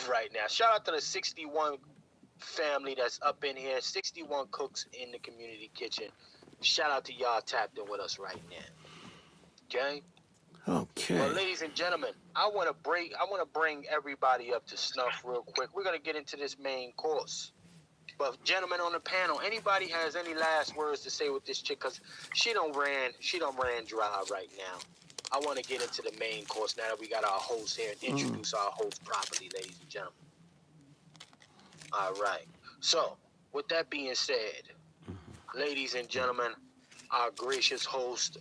right now. Shout out to the 61 family that's up in here, 61 cooks in the community kitchen. Shout out to y'all tapped in with us right now. Okay? Well, Okay. ladies and gentlemen, I want to bring everybody up to snuff real quick. We're going to get into this main course. But gentlemen on the panel, anybody has any last words to say with this chick? Cause she don't ran dry right now. I want to get into the main course now that we got our host here and Mm. introduce our host properly, ladies and gentlemen. All right. So, with that being said, ladies and gentlemen, our gracious host,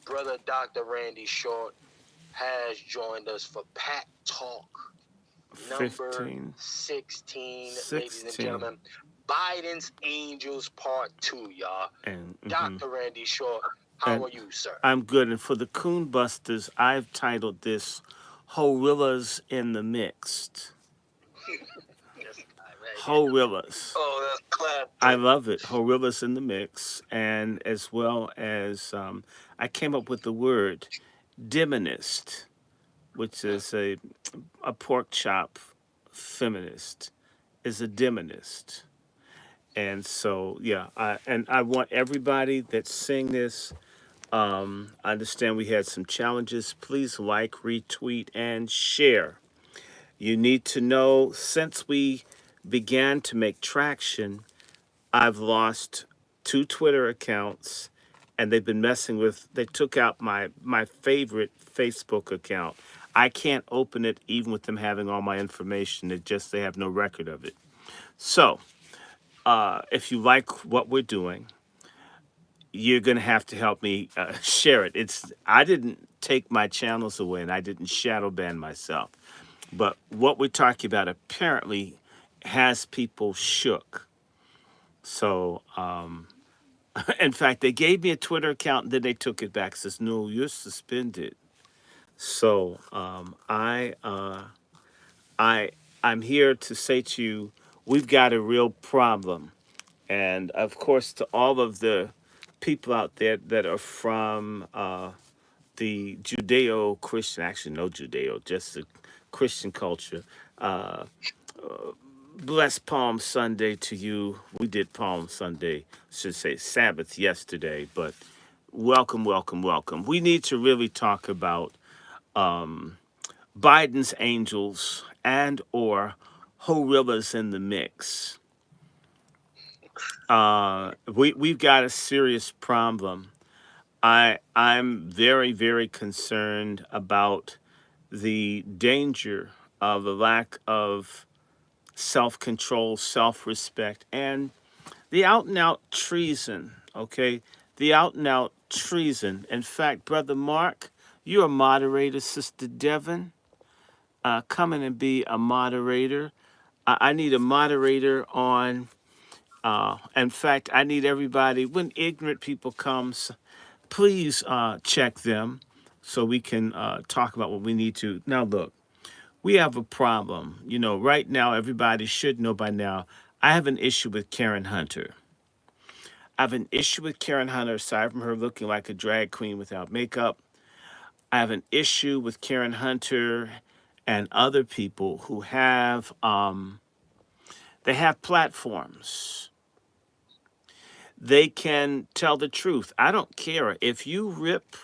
brother Dr. Randy Short, has joined us for Pat Talk number 15, 16, ladies and 16, gentlemen. Biden's Angels Part 2, y'all. and Dr. Randy Short, how and are you, sir? I'm good. And for the Coon Busters, I've titled this "Hoerillas in the Mixed." This guy right here. Hoerillas. Oh, that's I classic. love it. Hoerillas in the mix, and as well as I came up with the word "demonist," which is a pork chop feminist, is a demonist. And so, yeah, I want everybody that's seeing this. I understand we had some challenges. Please like, retweet, and share. You need to know since we began to make traction, I've lost two Twitter accounts, and they've been messing with. They took out my favorite Facebook account. I can't open it even with them having all my information. It just they have no record of it. So, if you like what we're doing, you're gonna have to help me share it. It's I didn't take my channels away and I didn't shadow ban myself, but what we're talking about apparently has people shook. So, in fact, they gave me a Twitter account and then they took it back. Says no, you're suspended. So, I I'm here to say to you, we've got a real problem. And of course, to all of the people out there that are from the Judeo Christian, actually, no Judeo, just the Christian culture. Uh, Blessed Palm Sunday to you. We did Palm Sunday, should say Sabbath yesterday, but welcome, welcome, welcome. We need to really talk about Biden's angels and or Hoerillas in the mix. We've got a serious problem. I'm very very concerned about the danger of the lack of self control, self respect, and the out and out treason. Okay, the out and out treason. In fact, brother Mark, you're a moderator. Sister Devon, come in and be a moderator. I need a moderator on. In fact, I need everybody when ignorant people comes please check them so we can talk about what we need to. Now, look, we have a problem. You know, right now, everybody should know by now, I have an issue with Karen Hunter. I have an issue with Karen Hunter, aside from her looking like a drag queen without makeup. I have an issue with Karen Hunter and other people who they have platforms. They can tell the truth. I don't care if you rip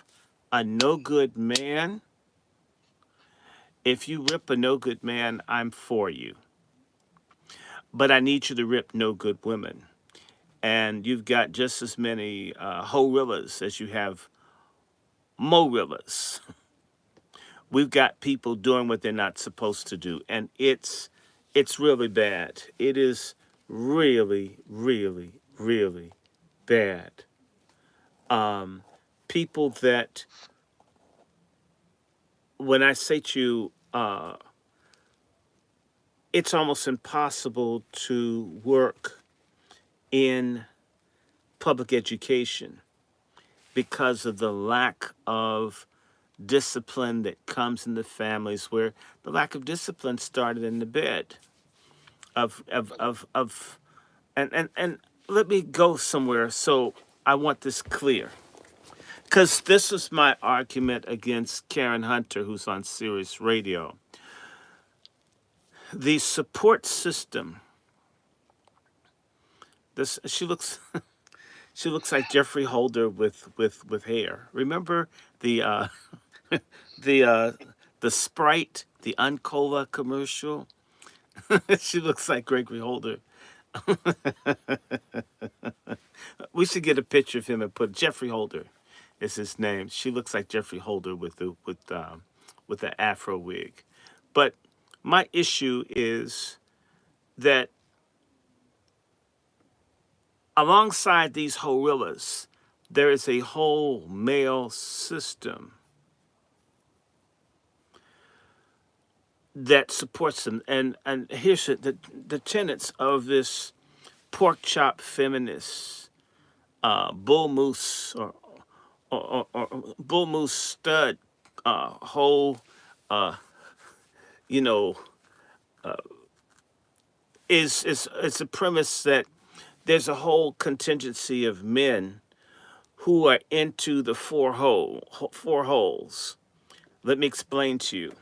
a no good man. If you rip a no good man, I'm for you. But I need you to rip no good women. And you've got just as many Hoerillas as you have Morillas. We've got people doing what they're not supposed to do. And it's really bad. It is really, really, really bad. People that, when I say to you, it's almost impossible to work in public education because of the lack of discipline that comes in the families where the lack of discipline started in the bed of and let me go somewhere so I want this clear because this was my argument against Karen Hunter who's on Sirius Radio. The support system. This she looks she looks like Jeffrey Holder with hair. Remember the the uh, the Sprite, the Uncola commercial? She looks like Gregory Holder. We should get a picture of him and put Jeffrey Holder is his name. She looks like Jeffrey Holder with the afro wig. But my issue is that alongside these Hoerillas, there is a whole male system that supports them. And here's the tenets of this pork chop feminist bull moose or bull moose stud whole you know is a premise that there's a whole contingency of men who are into the four holes. Let me explain to you.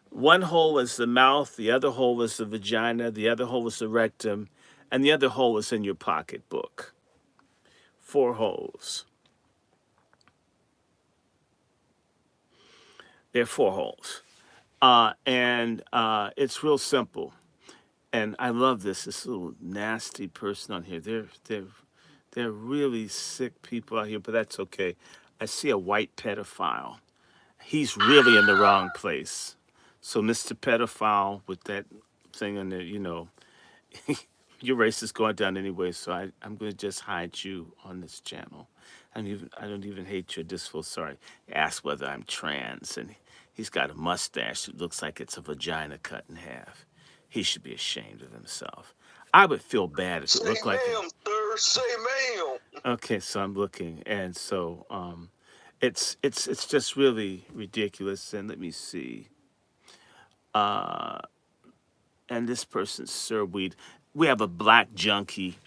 One hole is the mouth, the other hole is the vagina, the other hole is the rectum, and the other hole is in your pocketbook. Four holes. There are four holes. And it's real simple. And I love this little nasty person on here. They're really sick people out here, but that's okay. I see a white pedophile. He's really in the wrong place. So, Mr. Pedophile, with that thing on there, your race is going down anyway. So I'm going to just hide you on this channel. I don't even hate you. Just feel sorry. Ask whether I'm trans, and he's got a mustache that looks like it's a vagina cut in half. He should be ashamed of himself. I would feel bad if it looked like. Say ma'am, sir. Say ma'am. Okay, so I'm looking, and so it's just really ridiculous. And let me see. Uh, and this person's Sir Weed. We have a black junkie.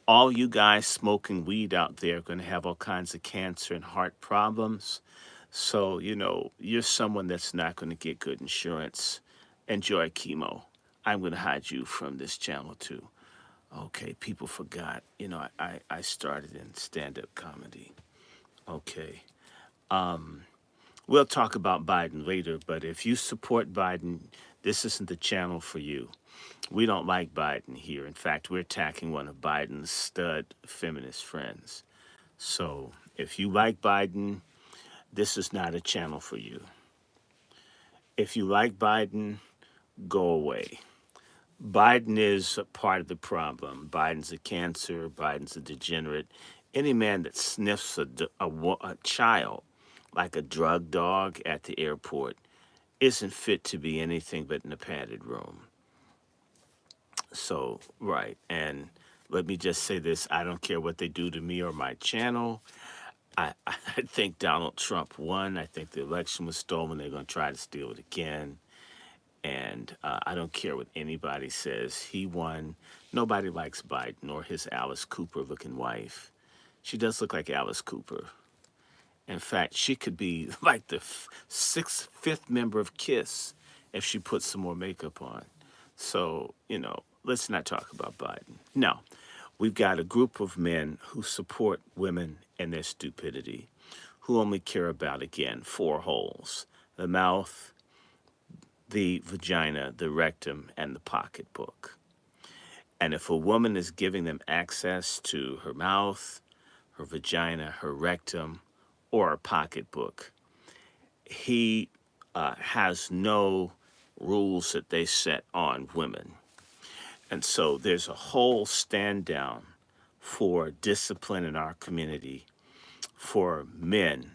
All you guys smoking weed out there are going to have all kinds of cancer and heart problems. So, you're someone that's not going to get good insurance. Enjoy chemo. I'm going to hide you from this channel too. Okay, people forgot. I started in stand-up comedy. Okay. We'll talk about Biden later, but if you support Biden, this isn't the channel for you. We don't like Biden here. In fact, we're attacking one of Biden's stud feminist friends. So if you like Biden, this is not a channel for you. If you like Biden, go away. Biden is a part of the problem. Biden's a cancer. Biden's a degenerate. Any man that sniffs a child like a drug dog at the airport isn't fit to be anything but in a padded room. So, right. And let me just say this. I don't care what they do to me or my channel. I think Donald Trump won. I think the election was stolen. They're going to try to steal it again. And I don't care what anybody says. He won. Nobody likes Biden or his Alice Cooper looking wife. She does look like Alice Cooper. In fact, she could be like the fifth member of Kiss if she put some more makeup on. So, let's not talk about Biden. No, we've got a group of men who support women and their stupidity, who only care about, again, four holes: the mouth, the vagina, the rectum, and the pocketbook. And if a woman is giving them access to her mouth, her vagina, her rectum, or a pocketbook, he has no rules that they set on women. And so there's a whole stand down for discipline in our community for men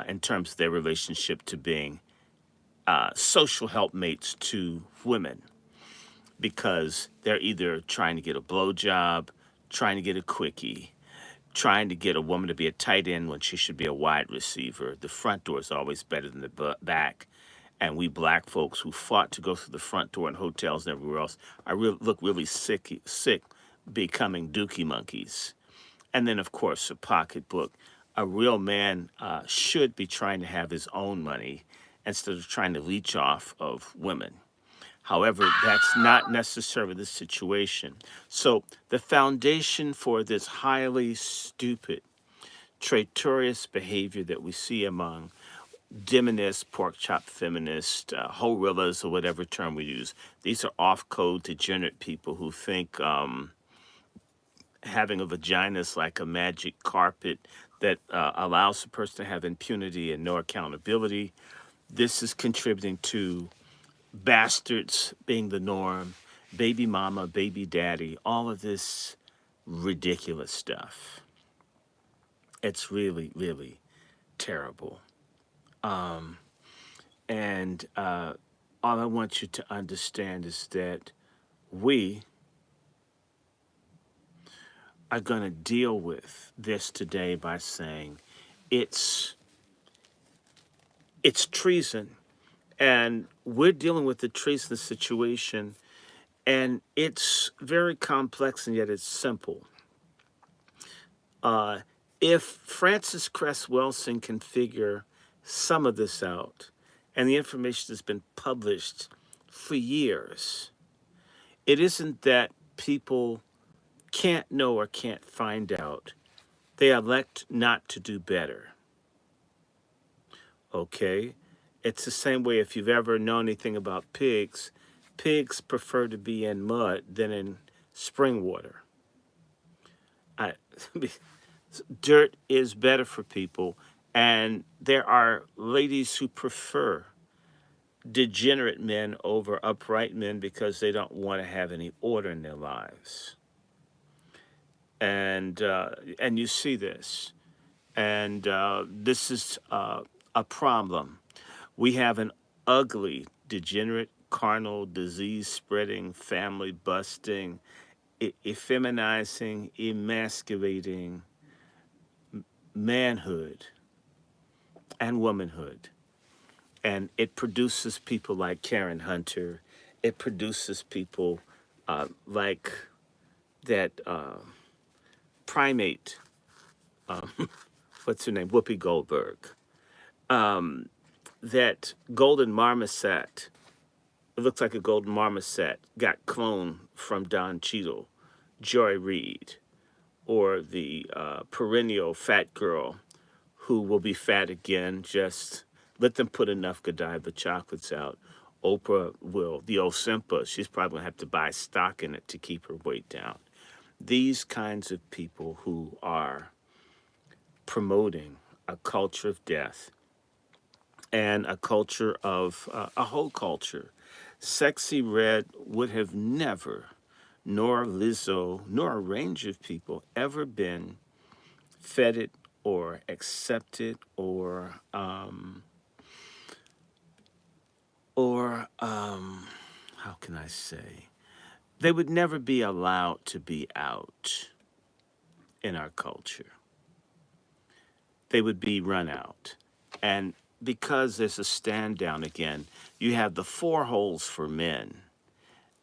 in terms of their relationship to being social helpmates to women, because they're either trying to get a blowjob, trying to get a quickie, trying to get a woman to be a tight end when she should be a wide receiver. The front door is always better than the back. And we black folks who fought to go through the front door in hotels and everywhere else look really sick, becoming dookie monkeys. And then, of course, a pocketbook. A real man should be trying to have his own money instead of trying to leech off of women. However, that's not necessarily the situation. So, the foundation for this highly stupid, traitorous behavior that we see among demonist, pork chop feminist, Hoerillas, or whatever term we use, these are off code, degenerate people who think having a vagina is like a magic carpet that allows a person to have impunity and no accountability. This is contributing to bastards being the norm, baby mama, baby daddy, all of this ridiculous stuff. It's really, really terrible. And all I want you to understand is that we are going to deal with this today by saying it's it's treason, and we're dealing with the treason situation, and it's very complex and yet it's simple. Uh, if Francis Cress Welsing can figure some of this out, and the information has been published for years, it isn't that people can't know or can't find out. They elect not to do better. Okay? It's the same way if you've ever known anything about pigs. Pigs prefer to be in mud than in spring water. I, dirt is better for people, and there are ladies who prefer degenerate men over upright men because they don't want to have any order in their lives. And you see this, and this is a problem. We have an ugly, degenerate, carnal, disease spreading, family busting, effeminizing, emasculating manhood and womanhood. And it produces people like Karen Hunter. It produces people like that primate, what's her name? Whoopi Goldberg. That golden marmoset, it looks like a golden marmoset, got cloned from Don Cheadle, Joy Reid, or the perennial fat girl who will be fat again. Just let them put enough Godiva chocolates out. Oprah will, the Osimpa, she's probably going to have to buy stock in it to keep her weight down. These kinds of people who are promoting a culture of death and a culture of a whole culture. Sexy Red would have never, nor Lizzo, nor a range of people ever been feted or accepted or how can I say? They would never be allowed to be out in our culture. They would be run out. And because there's a stand down again, you have the four holes for men,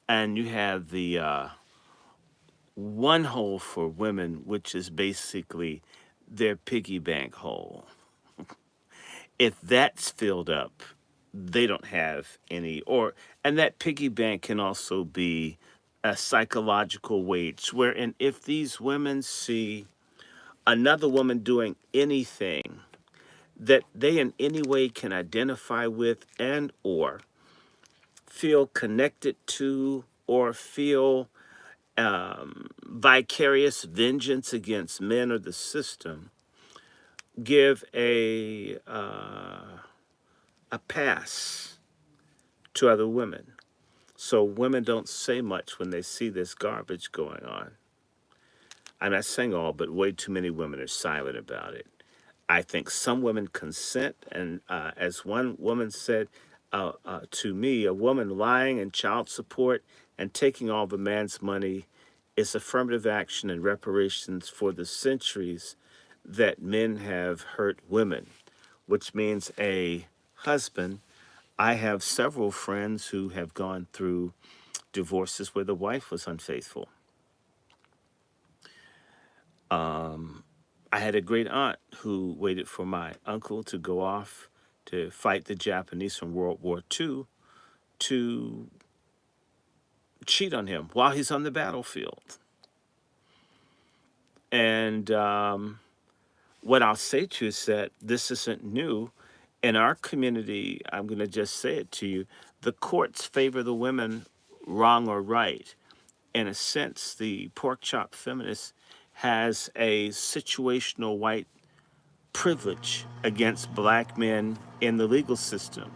and you have the one hole for women, which is basically their piggy bank hole. If that's filled up, they don't have any, or and that piggy bank can also be a psychological wage, wherein if these women see another woman doing anything that they in any way can identify with and or feel connected to or feel vicarious vengeance against men or the system, give a pass to other women. So women don't say much when they see this garbage going on. I'm not saying all, but way too many women are silent about it. I think some women consent, and as one woman said to me, a woman lying in child support and taking all the man's money is affirmative action and reparations for the centuries that men have hurt women, which means a husband. I have several friends who have gone through divorces where the wife was unfaithful. I had a great aunt who waited for my uncle to go off to fight the Japanese from World War II to cheat on him while he's on the battlefield. And what I'll say to you is that this isn't new. In our community, I'm going to just say it to you, the courts favor the women, wrong or right. In a sense, the pork chop feminist has a situational white privilege against black men in the legal system.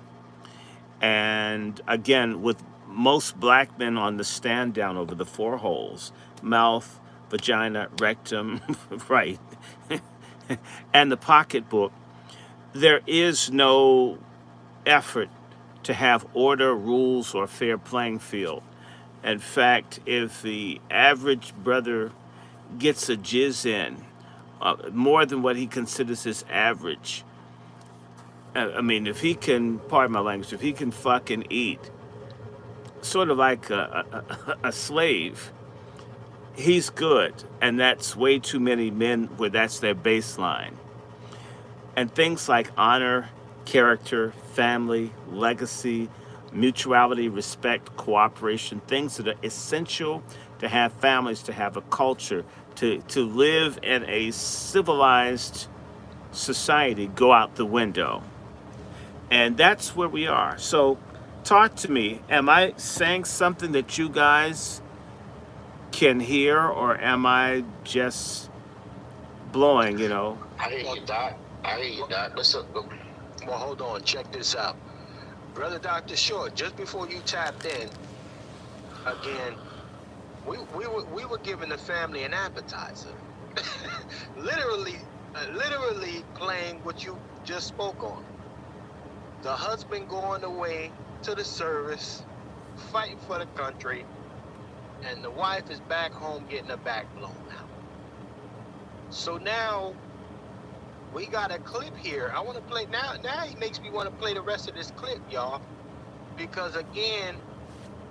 And again, with most black men on the stand down over the four holes, mouth, vagina, rectum, right, and the pocketbook, there is no effort to have order, rules, or fair playing field. In fact, if the average brother gets a jizz in, more than what he considers his average, I mean, if he can, pardon my language, if he can fucking eat, sort of like a slave, he's good. And that's way too many men where that's their baseline. And things like honor, character, family, legacy, mutuality, respect, cooperation, things that are essential to have families, to have a culture, to live in a civilized society, go out the window. And that's where we are. So talk to me. Am I saying something that you guys can hear, or am I just blowing, you know? I hear you, Doc. I hear you, Doc. Listen, well, hold on. Check this out. Brother Dr. Short, just before you tapped in, again, we were giving the family an appetizer. literally playing what you just spoke on. The husband going away to the service, fighting for the country, and the wife is back home getting her back blown out. So now we got a clip here. I want to play now. Now he makes me want to play the rest of this clip, y'all, because again,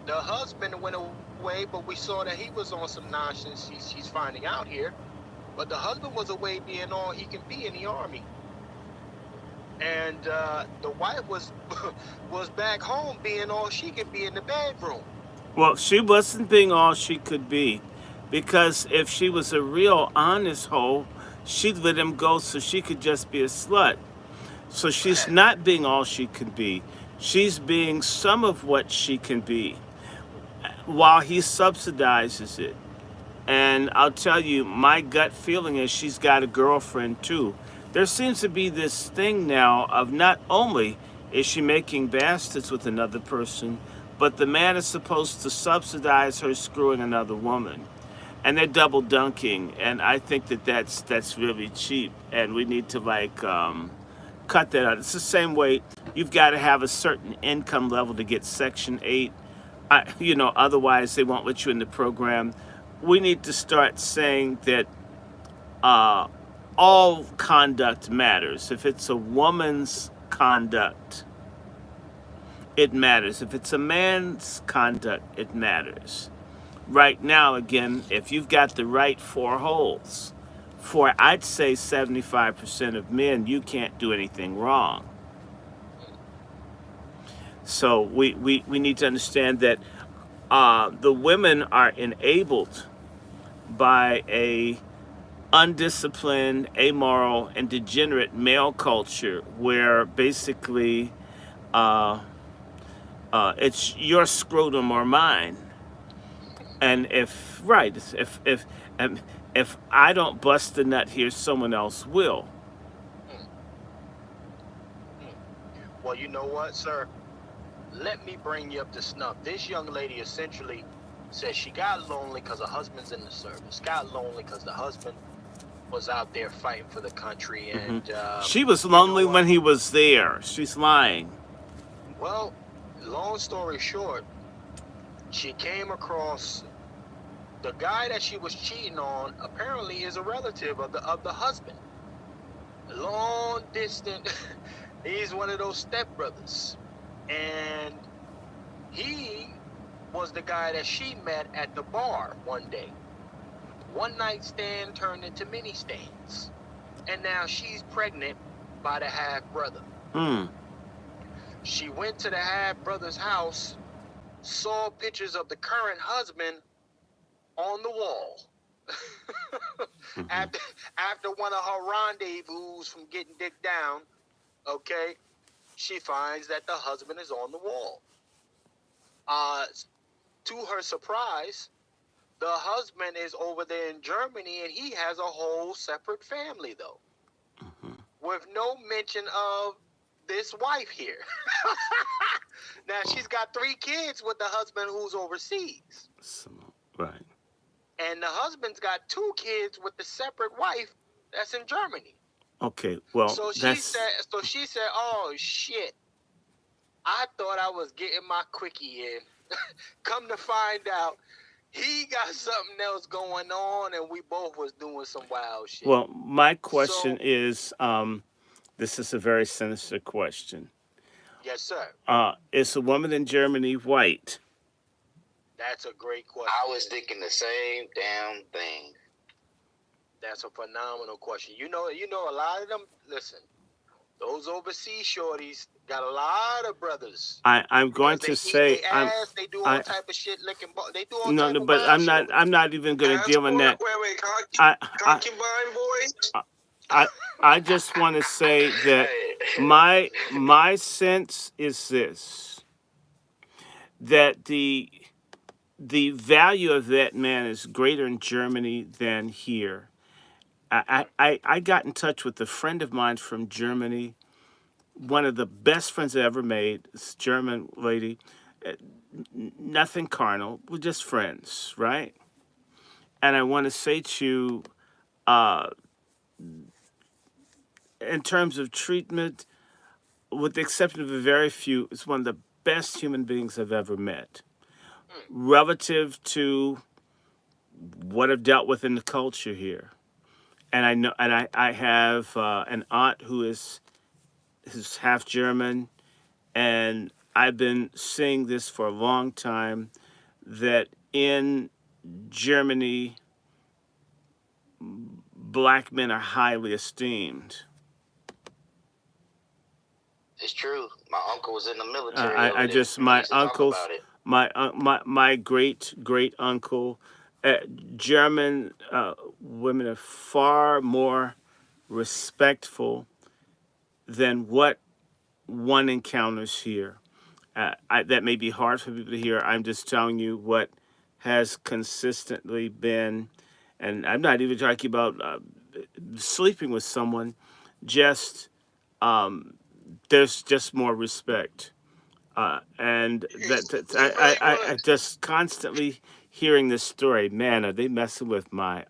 the husband went away, but we saw that he was on some nonsense. She's finding out here, but the husband was away being all he can be in the army, and the wife was was back home being all she could be in the bedroom. Well, she wasn't being all she could be, because if she was a real honest hoe, she'd let him go so she could just be a slut. So she's not being all she can be. She's being some of what she can be while he subsidizes it. And I'll tell you, my gut feeling is she's got a girlfriend too. There seems to be this thing now of not only is she making bastards with another person, but the man is supposed to subsidize her screwing another woman. And they're double dunking, and I think that that's really cheap, and we need to cut that out. It's the same way you've got to have a certain income level to get Section 8. Otherwise they won't let you in the program. We need to start saying that all conduct matters. If it's a woman's conduct, it matters. If it's a man's conduct, it matters. Right now, again, if you've got the right four holes, for I'd say 75% of men, you can't do anything wrong. So we need to understand that the women are enabled by a undisciplined, amoral, and degenerate male culture where basically it's your scrotum or mine. And if I don't bust the nut here, someone else will. Well, you know what, sir? Let me bring you up to snuff. This young lady essentially says she got lonely because her husband's in the service. Got lonely because the husband was out there fighting for the country, and she was lonely when he was there. She's lying. Well, long story short, she came across the guy that she was cheating on. Apparently, is a relative of the husband. Long distant. He's one of those stepbrothers, and he was the guy that she met at the bar one day. One night stand turned into many stands, and now she's pregnant by the half brother. She went to the half brother's house saw pictures of the current husband on the wall. Mm-hmm. after after one of her rendezvous from getting dick down, okay, she finds that the husband is on the wall. Uh, to her surprise, the husband is over there in Germany and he has a whole separate family though, Mm-hmm. with no mention of this wife here. Now she's got 3 kids with the husband who's overseas. So, right. And the husband's got 2 kids with the separate wife that's in Germany. Okay. Well, So she that's said, "Oh shit. I thought I was getting my quickie in. Come to find out, he got something else going on, and we both was doing some wild shit." well. My question So, is, this is a very sinister question. yes, sir. Is a woman in Germany white? That's a great question. I was thinking the same damn thing. That's a phenomenal question. You know, a lot of them. Listen, those overseas shorties got a lot of brothers. I'm going Because to they eat say their I'm. ass, they do all I type of shit, they do all no, type no, of but wild I'm shit not. over I'm not even going to deal in that. Wait, I, I, concubine boys? I, I just want to say that Hey. my sense is this: that the value of that man is greater in Germany than here. I got in touch with a friend of mine from Germany, one of the best friends I ever made. This German lady, uh, nothing carnal, we're just friends, right? And I want to say to you, uh, in terms of treatment, with the exception of a very few, it's one of the best human beings I've ever met. Mm. Relative to what I've dealt with in the culture here, and I know, and I have an aunt who's half German, and I've been saying this for a long time that in Germany, black men are highly esteemed. It's true. My uncle was in the military over I there. just He my used to talk uncles, about it. my great uncle, German women are far more respectful than what one encounters here. That may be hard for people to hear. I'm just telling you what has consistently been, and I'm not even talking about sleeping with someone. Just um, there's just more respect, and I just constantly hearing this story. Man, are they messing with my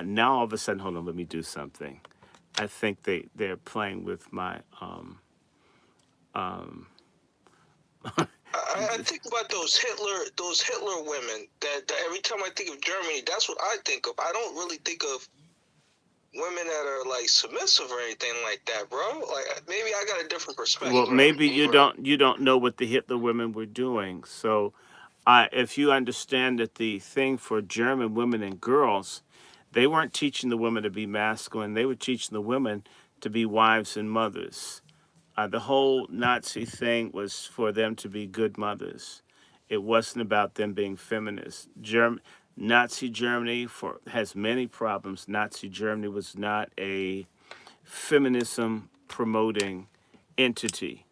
now all of a sudden? Hold on, let me do something. I think they're playing with my um. I think about those Hitler women. That every time I think of Germany, that's what I think of. I don't really think of women that are like submissive or anything like that, bro. Like maybe I got a different perspective. Well, maybe Negro. you don't know what the Hitler women were doing. So, if you understand that the thing for German women and girls, they weren't teaching the women to be masculine. They were teaching the women to be wives and mothers. The whole Nazi thing was for them to be good mothers. It wasn't about them being feminists. Nazi Germany has many problems. Nazi Germany was not a feminism promoting entity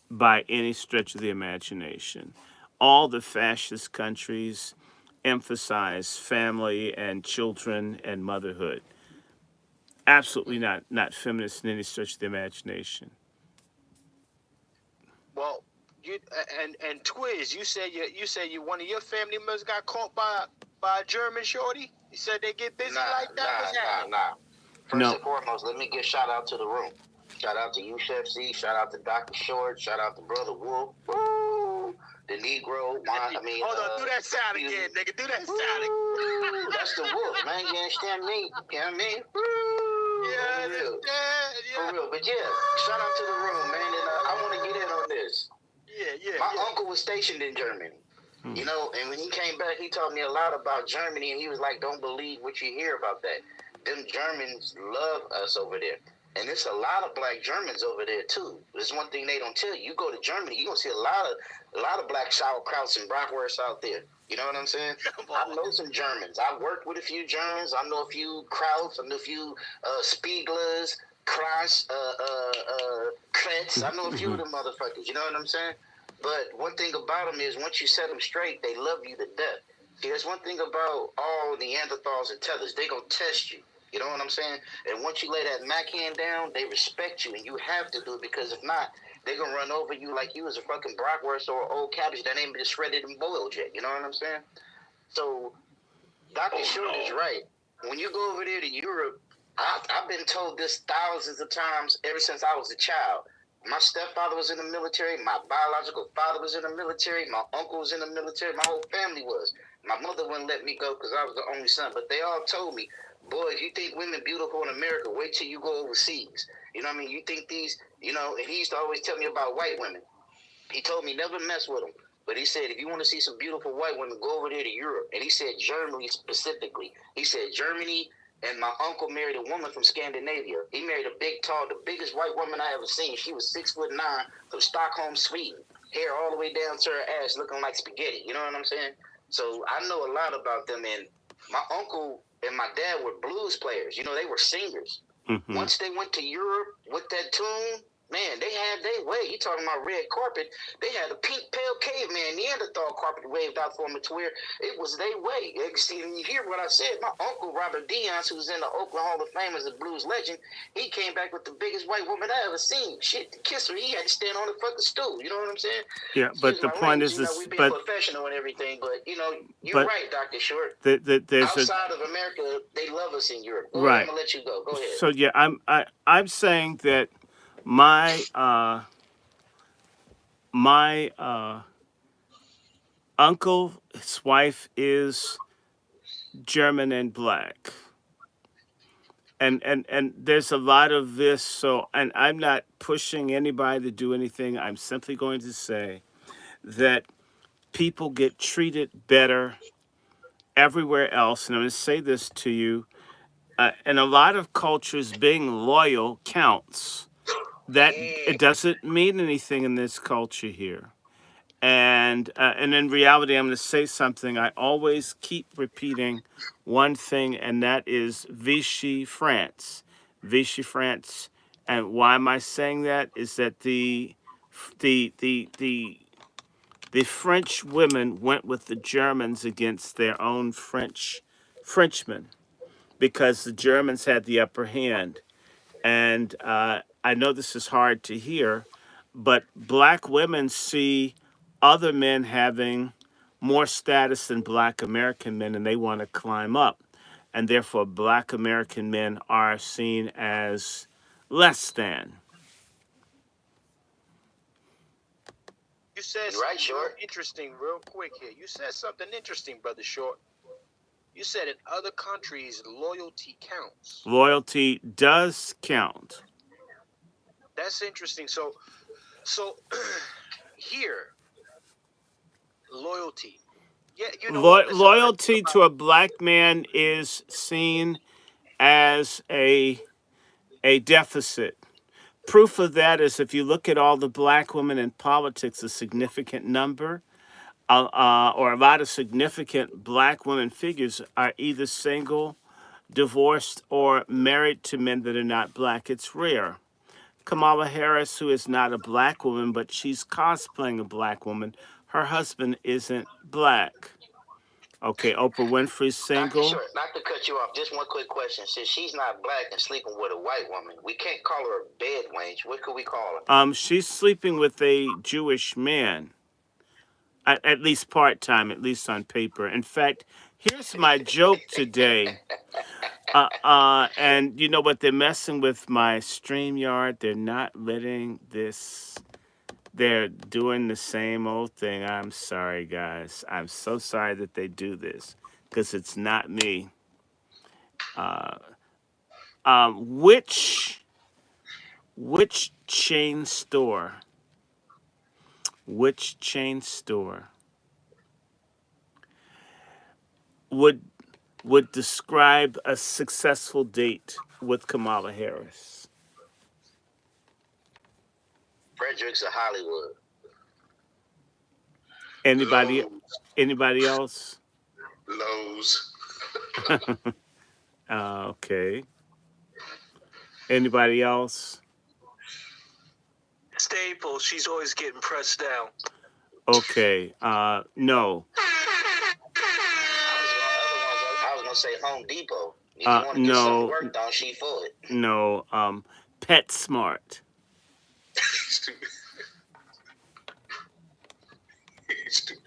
by any stretch of the imagination. All the fascist countries emphasize family and children and motherhood. Absolutely not feminist in any stretch of the imagination. Well, you and Twiz, you said you one of your family members got caught by a German shorty. You said they get busy like that. What's happening? Nah. First No, and foremost, let me give shout out to the room. Shout out to Chef C. Shout out to Dr. Short. Shout out to Brother Wolf. Woo! The Negro. Hold on, do that sound again, nigga. Do that sound again. Woo! That's the wolf, man. You understand me? You know what I mean? Woo! Yeah, For real. yeah. For real. But yeah, shout out to the room, man. And I want to get in on this. Yeah. My uncle was stationed in Germany. You know, and when he came back, he taught me a lot about Germany, and he was like, "Don't believe what you hear about that. Them Germans love us over there." And there's a lot of black Germans over there too. There's one thing they don't tell you. You go to Germany, you're gonna see a lot of black sauerkrauts and bratwursts out there. You know what I'm saying? I know some Germans. I worked with a few Germans. I know a few Krauts. I know a few Spieglers, Kreis, Kretz. I know a few of them motherfuckers. You know what I'm saying? But one thing about them is once you set them straight, they love you to death. See, there's one thing about all Neanderthals and tethers. They gonna test you. You know what I'm saying? And once you lay that Mac hand down, they respect you, and you have to do it because if not, they're gonna run over you like you was a fucking bratwurst or old cabbage that ain't been shredded and boiled yet. You know what I'm saying? So Dr. Short is right. When you go over there to Europe, I've been told this thousands of times ever since I was a child. My stepfather was in the military. My biological father was in the military. My uncle was in the military. My whole family was. My mother wouldn't let me go because I was the only son. But they all told me, boy, if you think women beautiful in America, wait till you go overseas. You know what I mean? You think these, you know, and he used to always tell me about white women. He told me never mess with them. But he said, if you want to see some beautiful white women, go over there to Europe. And he said Germany specifically. He said Germany, and my uncle married a woman from Scandinavia. He married a big, tall, the biggest white woman I ever seen. She was 6'9" from Stockholm, Sweden. Hair all the way down to her ass looking like spaghetti. You know what I'm saying? So I know a lot about them. And my uncle and my dad were blues players. You know, they were singers. Mm-hmm. Once they went to Europe with that tune, man, they had their way. You talking about red carpet? They had a pink pale caveman Neanderthal carpet waved out for them to wear. It was their way. You see, you hear what I said. My uncle Robert Dion's, who's in the Oakland Hall of Fame as a blues legend, he came back with the biggest white woman I ever seen. Shit, to kiss her, he had to stand on the fucking stool. You know what I'm saying? Yeah, but the point is, you know, we being professional and everything, but you know, you're right, Dr. Short. Outside of America, they love us in Europe. Go ahead, I'm gonna let you go. Go ahead. So yeah, I'm saying that my uncle, his wife is German and black. And there's a lot of this, so, and I'm not pushing anybody to do anything. I'm simply going to say that people get treated better everywhere else. And I'm going to say this to you. In a lot of cultures, being loyal counts. That it doesn't mean anything in this culture here. And in reality, I'm going to say something. I always keep repeating one thing, and that is Vichy France. Vichy France. And why am I saying that? Is that the French women went with the Germans against their own Frenchmen because the Germans had the upper hand. And I know this is hard to hear, but black women see other men having more status than black American men, and they want to climb up. And therefore, black American men are seen as less than. You said something interesting real quick here. You said something interesting, Brother Short. You said in other countries, loyalty counts. Loyalty does count. That's interesting. So here, loyalty. Yeah, you know loyalty to a black man is seen as a deficit. Proof of that is if you look at all the black women in politics, a significant number, or a lot of significant black women figures are either single, divorced, or married to men that are not black. It's rare. Kamala Harris, who is not a black woman, but she's cosplaying a black woman, her husband isn't black. Okay, Oprah Winfrey's single. Dr. Short, not to cut you off, just one quick question. Since she's not black and sleeping with a white woman, we can't call her a bed wench. What could we call her? She's sleeping with a Jewish man. At least part-time, at least on paper. In fact, here's my joke today. And you know what? They're messing with my StreamYard. They're not letting this. They're doing the same old thing. I'm sorry, guys. I'm so sorry that they do this because it's not me. Which chain store? Which chain store would describe a successful date with Kamala Harris? Fredericks of Hollywood. Anybody Lowe's. anybody else? Lowe's. Okay. Anybody else? Staples. She's always getting pressed down. Okay. No. I was gonna say Home Depot. If you want to get something No. worked on, she for it. No. Pet Smart. Stupid. Stupid.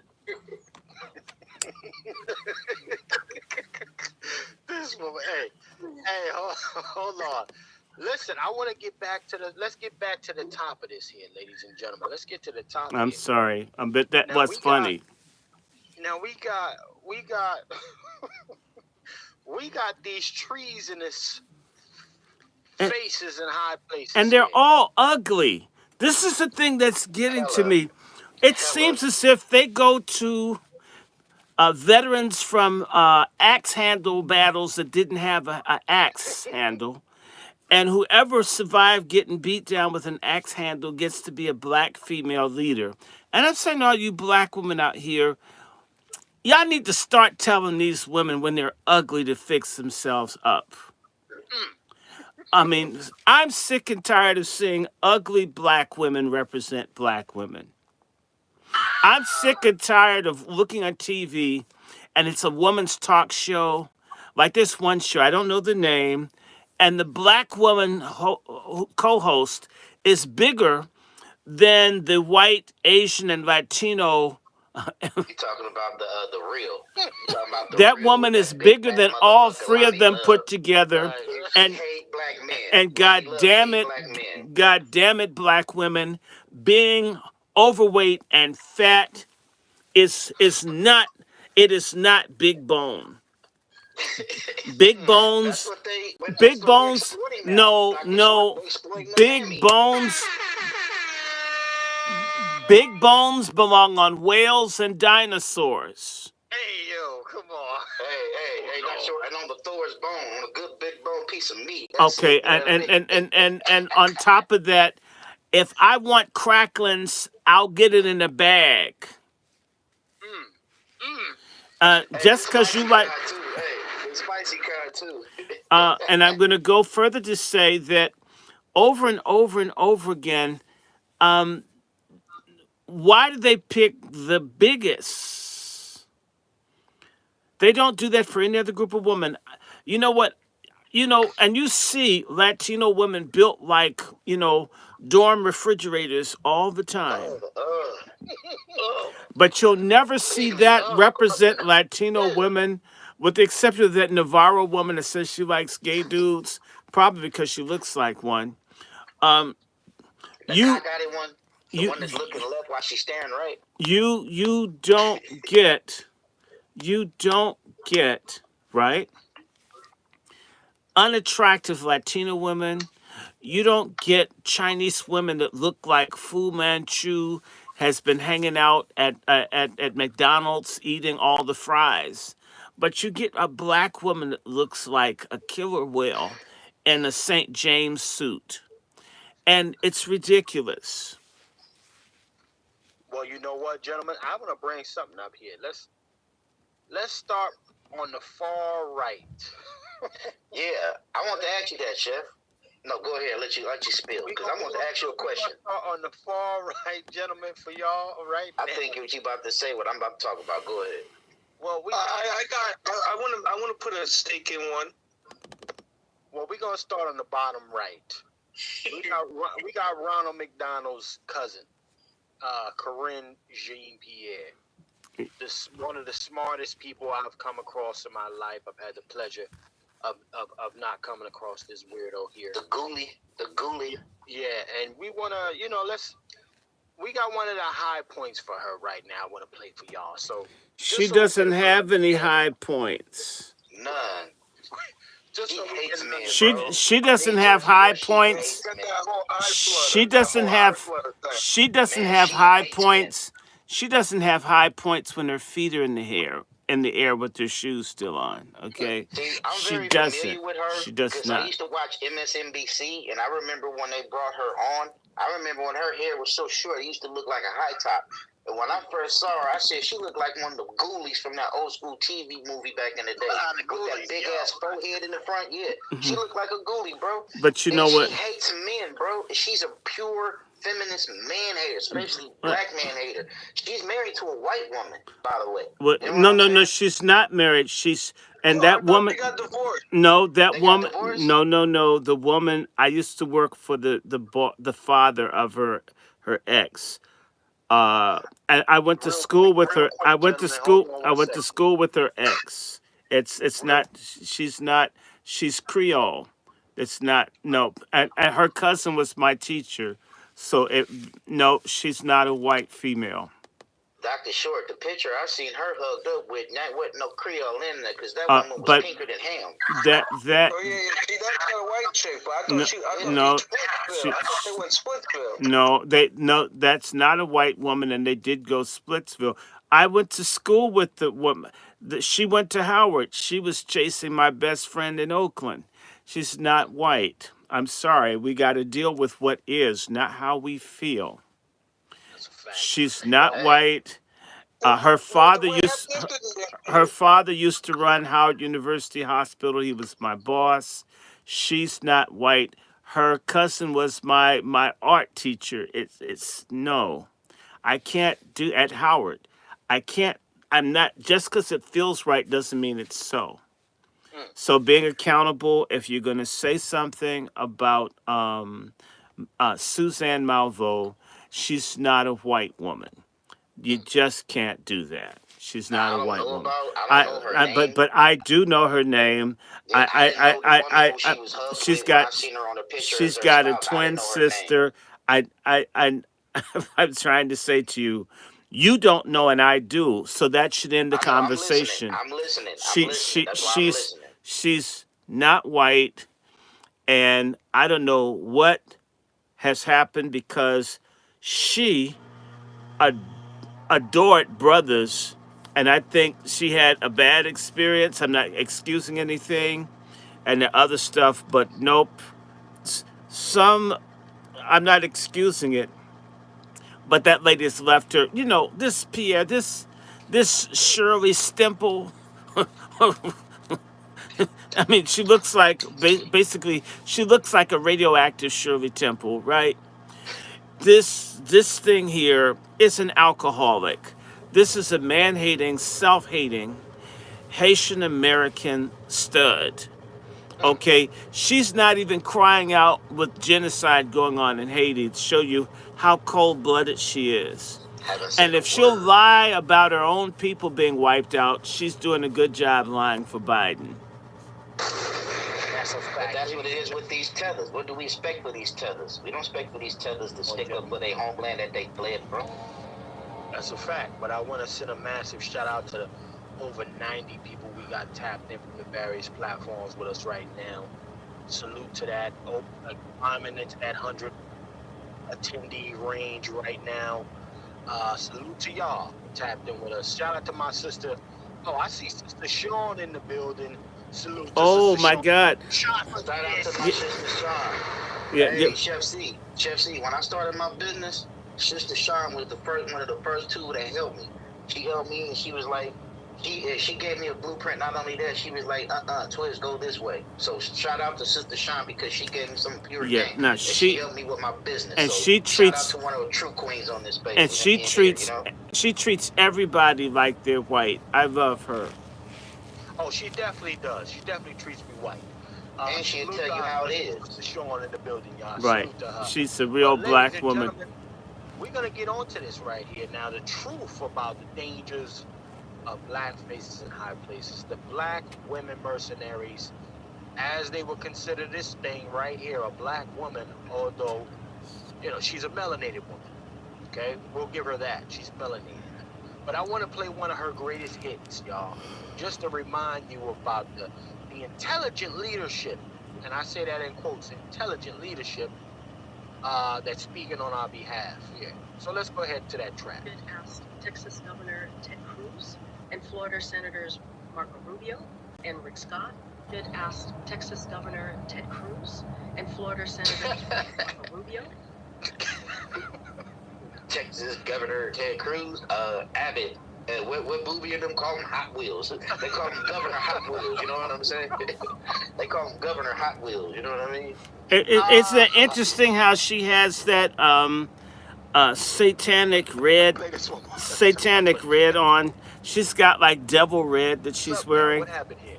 This woman, hey, hold on. Listen, I want to get back to the. Let's get back to the top of this here, ladies and gentlemen. Let's get to the top. I'm here. sorry. But that Now was we got. funny. Now we got we got these trees in this And, faces in high places. and they're here. all ugly. This is the thing that's getting to Hella. me. It Hella. seems as if they go to veterans from axe handle battles that didn't have a axe handle. And whoever survived getting beat down with an axe handle gets to be a black female leader. And I'm saying, all you black women out here, y'all need to start telling these women when they're ugly to fix themselves up. I mean, I'm sick and tired of seeing ugly black women represent black women. I'm sick and tired of looking on TV and it's a woman's talk show, like this one show, I don't know the name, and the black woman co-host is bigger than the white, Asian, and Latino. You talking about the real? You talking about the That real woman with is that big bigger fat than all motherfucker three of Lonnie them Love. put together. Right. She And hate black men. and Lonnie Love hate black men. black women, being overweight and fat is not big bone. Big That's bones, what they. But that's big what they're bones. exploiting now. No, Dr. Short, no, they exploiting the big mammy. bones. Big bones belong on whales and dinosaurs. Hey, yo, come on. Hey, Dr. Short, and on the Thor's bone, on a good big bone piece of meat. That's Okay, it. and on top of that, if I want cracklins, I'll get it in a bag. Hey, Just because you like, Too. Hey, the spicy kind too. and I'm going to go further to say that over and over and over again, why do they pick the biggest? They don't do that for any other group of women. You know what? And you see Latino women built like, dorm refrigerators all the time. But you'll never see that represent Latino women, with the exception of that Navarro woman that says she likes gay dudes, probably because she looks like one. The You cockeyed one, the you one that's looking left while she's staring right. you don't get right unattractive Latino women. You don't get Chinese women that look like Fu Manchu has been hanging out at McDonald's eating all the fries. But you get a black woman that looks like a killer whale in a St. James suit. And it's ridiculous. Well, you know what, gentlemen? I'm gonna bring something up here. Let's start on the far right. Yeah, I want to ask you that, Chef. No, go ahead. Let you spill, because I want to ask you a question. On the far right, gentlemen, for y'all, right? I think what you about to say, what I'm about to talk about. Go ahead. Well, I want to put a stake in one. Well, we're gonna start on the bottom right. We got Ronald McDonald's cousin, Corinne Jean Pierre. This one of the smartest people I've come across in my life. I've had the pleasure of not coming across this weirdo here. The ghoulie. Yeah, and we wanna, we got one of the high points for her right now. I want to play for y'all. So She doesn't have any high points. None. Just so we hates can men, understand. She doesn't have high points. Got that whole eye flutter. She doesn't that whole eye have flutter thing. she doesn't Man, have she high hates points. She doesn't have high points when her feet are in the air with her shoes still on. Okay, See, I'm she very doesn't. familiar with her She does because I not. used to watch MSNBC, and I remember when they brought her on. I remember when her hair was so short, it used to look like a high top. And when I first saw her, I said she looked like one of the ghoulies from that old school TV movie back in the day. With that big ass forehead in the front, yeah. She looked like a ghoulie, bro. But you and know she what? hates men, bro. She's a pure feminist man hater, especially black man hater. She's married to a white woman, by the way. What? You know No, what no, I'm no. saying? She's not married. She's and Oh, I that thought woman. they got divorced. No, that They got woman. divorced? No, no, no. The woman. I used to work for the father of her ex. And I went to Real school quick, with real her. I quick, went to gentlemen. Hold school. on I one went to second. school with her ex. It's Real, not. She's not. She's Creole. It's not. No. And her cousin was my teacher. So it. No, she's not a white female. Dr. Short, the picture I seen her hugged up with, not with no Creole in there, because that woman was But pinker than ham. that Oh yeah, see, that's a white chick, but I no, thought I thought no, Splitsville. I thought they went Splitsville. no, that's not a white woman, and they did go Splitsville. I went to school with the woman. She went to Howard. She was chasing my best friend in Oakland. She's not white. I'm sorry. We got to deal with what is, not how we feel. that's a fact. She's Yo, not white. Her father used her father used to run Howard University Hospital. He was my boss. She's not white. Her cousin was my art teacher. It's no. I can't do at Howard. I can't. I'm not just because it feels right doesn't mean it's so. So being accountable, if you're gonna say something about Suzanne Malveaux, she's not a white woman. You just can't do that. She's not Now, a white woman. I don't know her name. But I do know her name. Yeah, I didn't know the woman who she was hugged She's with when I got seen her on the picture she's as her got a spouse. I twin didn't know her name. sister. I I'm trying to say to you, you don't know and I do. So that should end the I know, conversation. I'm listening. That's why I'm She's listening. she's not white, and I don't know what has happened because she ad- adored brothers, and I think she had a bad experience. I'm not excusing anything, and the other stuff, but nope. Some I'm not excusing it, but that lady has left her. You know, this Pierre, this Shirley Stemple. I mean, she looks like basically she looks like a radioactive Shirley Temple, right? This thing here is an alcoholic. This is a man-hating, self-hating Haitian American stud. Okay, she's not even crying out with genocide going on in Haiti to show you how cold-blooded she is. Haven't said And if a she'll word. lie about her own people being wiped out, she's doing a good job lying for Biden. That's a But fact. that's what it is with these tethers. What do we expect for these tethers? We don't expect for these tethers to stick up for their homeland that they fled from. That's a fact. But I want to send a massive shout out to the over 90 people we got tapped in from the various platforms with us right now. Salute to that. Oh, climbing into that 100 attendee range right now. Salute to y'all tapped in with us. Shout out to my sister. Oh, I see Sister Sean in the building. Salute to Oh Sister my Sean. God! Shout out Shout out to my Yeah. sister Sean. Yeah, Hey, yeah. Chef C, when I started my business, Sister Sean was one of the first two that helped me. She helped me, and she was like, she gave me a blueprint. Not only that, she was like, Twiz, go this way. So shout out to Sister Sean because she gave me some pure game. Now And she helped me with my business. and so she treats- shout out to one of the true queens on this space. and she treats she treats everybody like they're white. I love her. Oh, she definitely does. She definitely treats me white. And she'll salute tell you to how her. it is. Sister Sean in the building, y'all. Right. Salute to her. She's a real But black ladies and woman. gentlemen, we're gonna get onto this right here now. The truth about the dangers of black faces in high places. The black women mercenaries, as they would consider this thing right here, a black woman, although she's a melanated woman. Okay, we'll give her that. She's melanated. But I want to play one of her greatest hits, y'all, just to remind you about the intelligent leadership, and I say that in quotes, intelligent leadership that's speaking on our behalf here. So let's go ahead to that track. Asked Texas Governor Ted Cruz and Florida Senators Marco Rubio and Rick Scott. Did ask Texas Governor Ted Cruz and Florida Senators Marco Rubio Texas Governor Ted Cruz, Abbott. What Booby and them call them Hot Wheels. They call him Governor Hot Wheels. You know what I'm saying? They call him Governor Hot Wheels. You know what I mean? It's interesting how she has that satanic red, Play this one. satanic red on. She's got like devil red that What's she's up now? wearing. What happened here?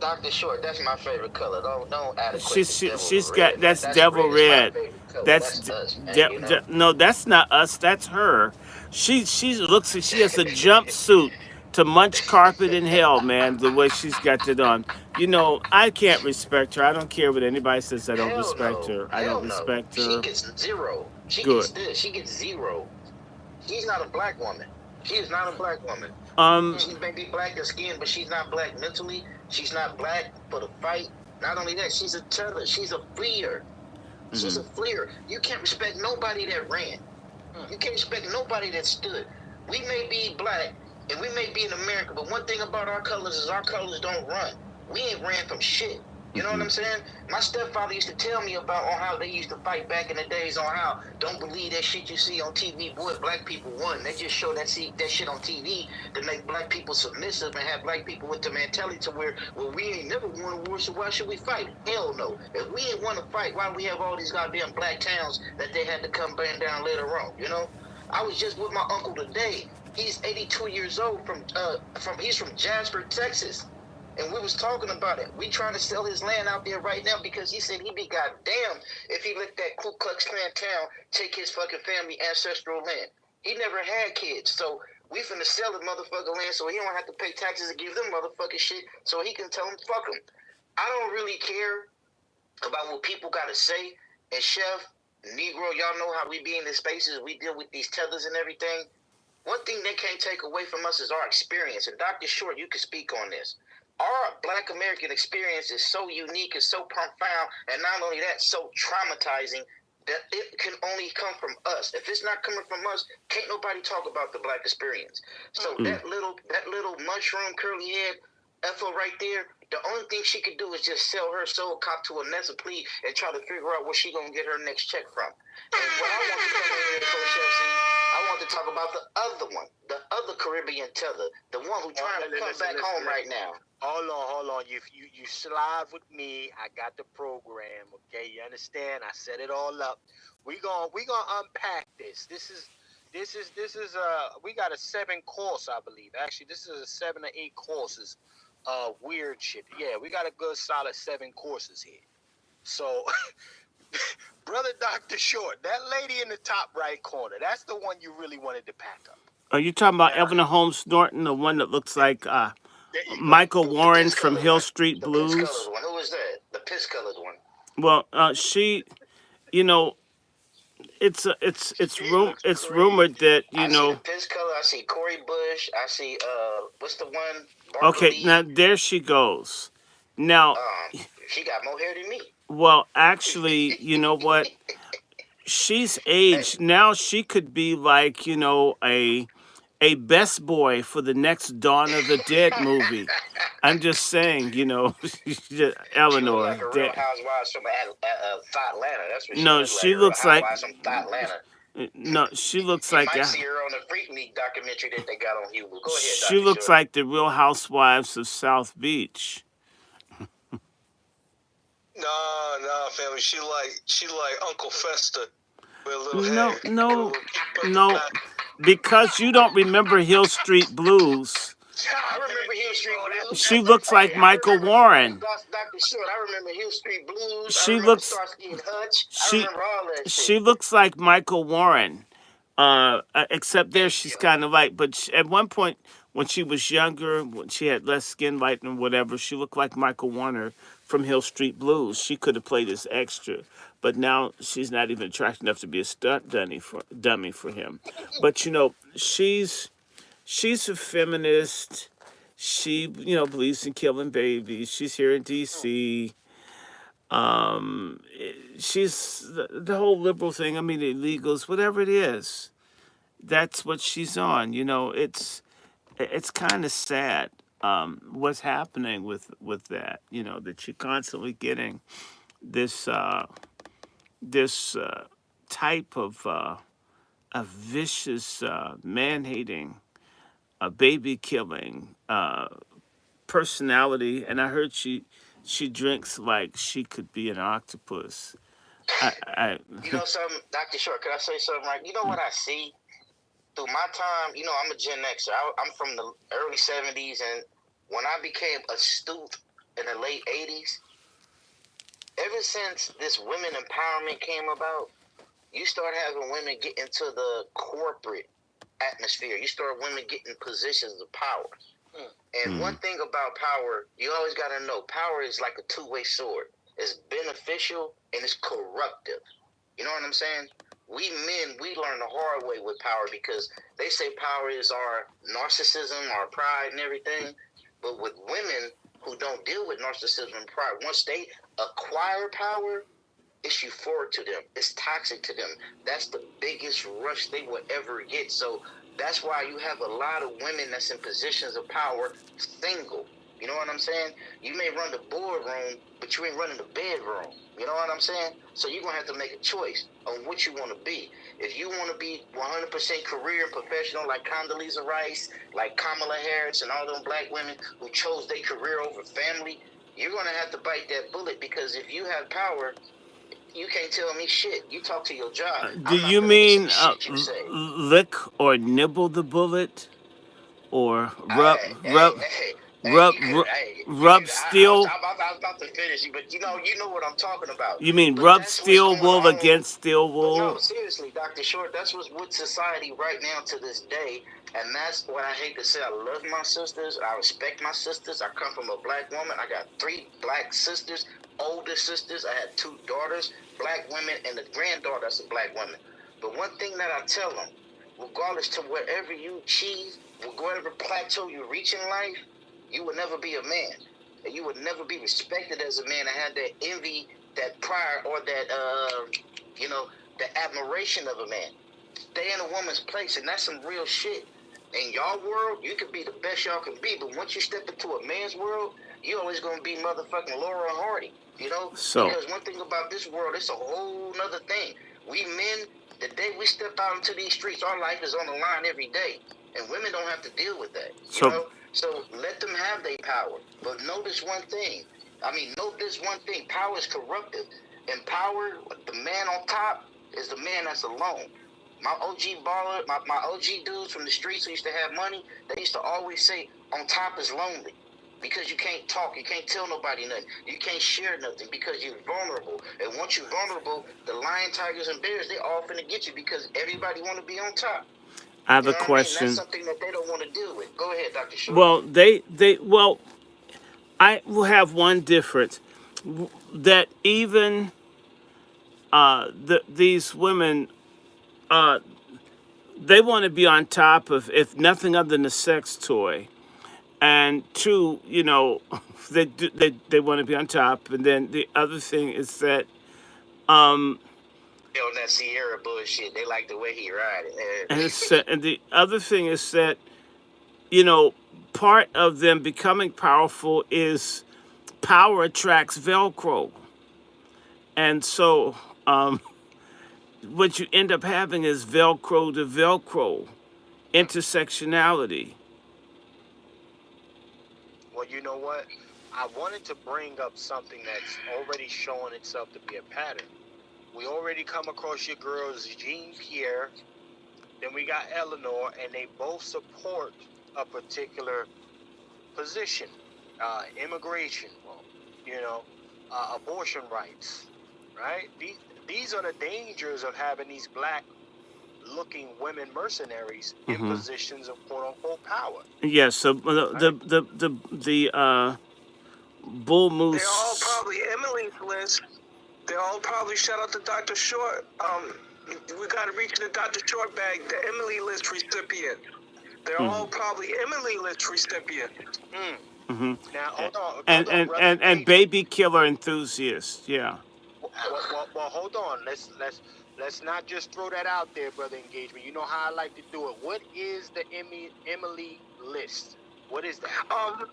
Dr. Short, that's my favorite color. Don't add equate She's the she, devil she's to got red. that's That's devil red is my red. favorite color. That's That's us, man. You know. no, that's not us. That's her. She looks like she has a jumpsuit to munch carpet in hell, man. The way she's got it on. You know, I can't respect her. I don't care what anybody says. I don't Hell respect no. her. I don't Hell no. respect She her. gets zero. She Good. gets this. She gets zero. She's not a black woman. She is not a black woman. Um. She may be black in skin, but she's not black mentally. She's not black for the fight. Not only that, she's a tether. She's a fleer. She's a fleer. You can't respect nobody that ran. You can't respect nobody that stood. We may be black and we may be in America, but one thing about our colors is our colors don't run. We ain't ran from shit. You know what I'm saying? My stepfather used to tell me about on how they used to fight back in the days, on how don't believe that shit you see on TV. Boy, black people won. They just show that shit on TV to make black people submissive and have black people with the mentality to where, well, we ain't never won a war, so why should we fight? Hell no. If we ain't want to fight, why do we have all these goddamn black towns that they had to come burn down later on? You know? I was just with my uncle today. He's 82 years old he's from Jasper, Texas. And we was talking about it. We trying to sell his land out there right now because he said he'd be goddamn if he let that Ku Klux Klan town take his fucking family ancestral land. He never had kids, so we finna sell the motherfucking land so he don't have to pay taxes and give them motherfucking shit so he can tell them fuck them. I don't really care about what people gotta say. And Chef, Negro, y'all know how we be in these spaces. We deal with these tethers and everything. One thing they can't take away from us is our experience. And Dr. Short, you can speak on this. Our Black American experience is so unique and so profound, and not only that, so traumatizing that it can only come from us. If it's not coming from us, can't nobody talk about the Black experience. So that little mushroom curly head Ethel right there, the only thing she could do is just sell her soul, cop to a Nessa plea, and try to figure out where she gonna get her next check from. And what I want to come in here for, Chelsea, I want to talk about the other one, the other Caribbean tether, the one who's trying to come back home right now. Hold on. You slide with me. I got the program. Okay, you understand? I set it all up. We gonna unpack this. This is we got a 7-course, I believe. Actually, this is a 7 or 8 courses. Weird shit. Yeah, we got a good solid 7 courses here. So, brother Dr. Short, that lady in the top right corner, that's the one you really wanted to pack up. Are you talking about Evelyn Holmes Norton, the one that looks like Michael Warren from Hill Street Blues? The piss-colored one. Who is that? The piss-colored one. Well, she, you know, it's rumored that I see the piss color. I see Corey Bush. I see what's the one? Barbara okay, Lee. now there she goes. Now, she got more hair than me. well, actually, you know what? She's aged now. She could be like a best boy for the next Dawn of the Dead movie. I'm just saying, Eleanor. She look like a Real Housewives from Atlanta. That's what she No, looks she like. looks like. Housewives from Atlanta. No, she looks You like. might see her on the Freak Meat documentary that they got on Hulu. Go ahead, She Dr. looks Short. like the Real Housewives of South Beach. Nah, family. She like Uncle Fester with a little No, hair. no, because you don't remember Hill Street Blues. I remember Hill Street Blues. She looks like Michael Warren. Dr. Short, I remember Hill Street Blues. She I remember looks. Starsky and Hutch. I remember all that shit. She looks like Michael Warren. Except there she's kind of like, but at one point when she was younger, when she had less skin light and whatever, she looked like Michael Warner from Hill Street Blues. She could have played as extra, but now she's not even attractive enough to be a stunt dummy for him. But she's a feminist. She believes in killing babies. She's here in D.C. She's the whole liberal thing. I mean, illegals, whatever it is, that's what she's on. It's kind of sad what's happening with that. That you're constantly getting this type of a vicious, man-hating, baby-killing personality, and I heard she drinks like she could be an octopus. I You know something, Dr. Short, could I say something right? You know what I see? Through my time, you know, I'm a Gen Xer. I'm from the early 70s, and when I became astute in the late 80s, ever since this women empowerment came about, you start having women get into the corporate atmosphere. You start women getting positions of power. And one thing about power, you always got to know, power is like a two-way sword. It's beneficial and it's corruptive. You know what I'm saying? We men, we learn the hard way with power because they say power is our narcissism, our pride and everything. But with women who don't deal with narcissism and pride, once they acquire power, it's euphoric to them. It's toxic to them. That's the biggest rush they will ever get. So that's why you have a lot of women that's in positions of power single. You know what I'm saying? You may run the boardroom, but you ain't running the bedroom. You know what I'm saying? So you're going to have to make a choice on what you want to be. If you want to be 100% career and professional like Condoleezza Rice, like Kamala Harris, and all them black women who chose their career over family, you're going to have to bite that bullet because if you have power, you can't tell me shit. You talk to your job. do I'm not you gonna listen mean to shit you say. lick or nibble the bullet, or Hey, rub you could, you rub could. steel? I was about to finish you, but you know what I'm talking about. You mean But rub that's what's steel going wool on. against steel But no, wool? seriously, Dr. Short, that's what's with society right now to this day. And that's what I hate to say. I love my sisters. I respect my sisters. I come from a black woman. I got 3 black sisters, older sisters. I had 2 daughters, black women, and a granddaughter that's a black woman. But one thing that I tell them, regardless to wherever you achieve, whatever plateau you reach in life, you will never be a man. And you would never be respected as a man and have that envy, that pride, or that, you know, the admiration of a man. Stay in a woman's place, and that's some real shit. In y'all world, you can be the best y'all can be, but once you step into a man's world, you always gonna be motherfucking Laura Hardy, you know? So Because one thing about this world, it's a whole nother thing. We men, the day we step out into these streets, our life is on the line every day, and women don't have to deal with that, you so know? So let them have their power, but notice one thing. Note this one thing: power is corruptive, and power, the man on top is the man that's alone. My OG baller, my OG dudes from the streets who used to have money, they used to always say, on top is lonely. Because you can't talk, you can't tell nobody nothing, you can't share nothing because you're vulnerable. And once you're vulnerable, the lion, tigers, and bears, they all finna get you because everybody want to be on top. I have You a know what I mean? That's question. something that they don't want to deal with. Go ahead, Dr. Short. Well, well, I will have one difference, that even these women, uh, they want to be on top of, if nothing other than a sex toy. And two, they want to be on top. And then the other thing is that, um, On that Sierra bullshit, they like the way he ride and, it. and the other thing is that, you know, part of them becoming powerful is power attracts Velcro. And so, um, what you end up having is Velcro to Velcro intersectionality. Well, you know what? I wanted to bring up something that's already showing itself to be a pattern. We already come across your girls, Jean Pierre, then we got Eleanor, and they both support a particular position, immigration, well, abortion rights, right? These are the dangers of having these black-looking women mercenaries in Hmm. positions of quote-unquote power. Yes. So Right? the bull They're all moose. probably Emily's list. They're all probably, shout out to Dr. Short. We got to reach the Dr. Short bag, the Emily list recipient. They're all probably Emily list recipient. Mm. Hmm. Now, hold And on, and brother and and engagement. baby killer enthusiast. Yeah. Well, hold on. Let's not just throw that out there, brother engagement. You know how I like to do it. What is the Emily list? What is that? Um,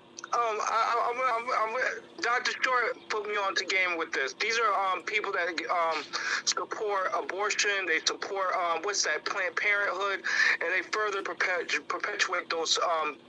Dr. Short put me on to game with this. These are people that support abortion. They support what's that, Planned Parenthood, and they further perpetuate those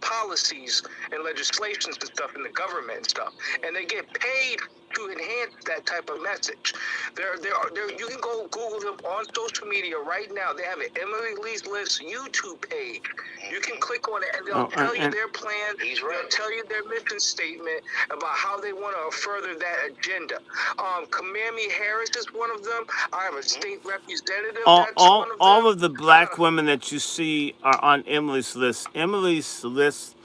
policies and legislations and stuff in the government and stuff. And they get paid to enhance that type of message. You can go Google them on social media right now. They have an Emily Lee's List YouTube page. You can click on it and they'll tell you their plan. They'll tell you their mission statement about how they want to further that agenda. Kamami Harris is one of them. I have a state representative. That's one of them. All of the black women that you see are on Emily's List. Emily's List,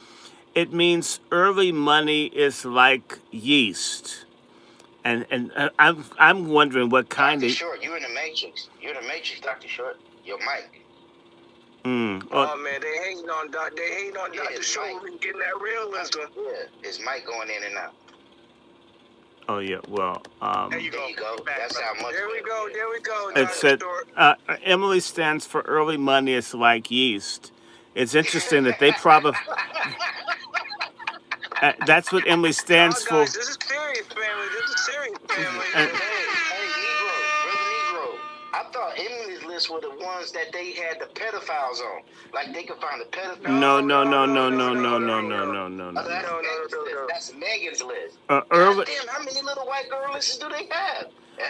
it means early money is like yeast. And I'm wondering what kind Dr. of. Short, you're in the Matrix. You're in the Matrix, Dr. Short. Your mic. Oh man, they hating on Dr. Short and getting that realism. Yeah, his mic going in and out. Oh yeah, well. There you go. That's how much. There we go. It said Emily stands for early money is like yeast. It's interesting that they probably. That's what Emily stands for. Guys, this is serious, family. Hey, Negro, brother Negro. I thought Emily's List were the ones that they had the pedophiles on. Like they could find the pedophiles. No. That's Megan's List. Early. Damn, how many little white girl lists do they have?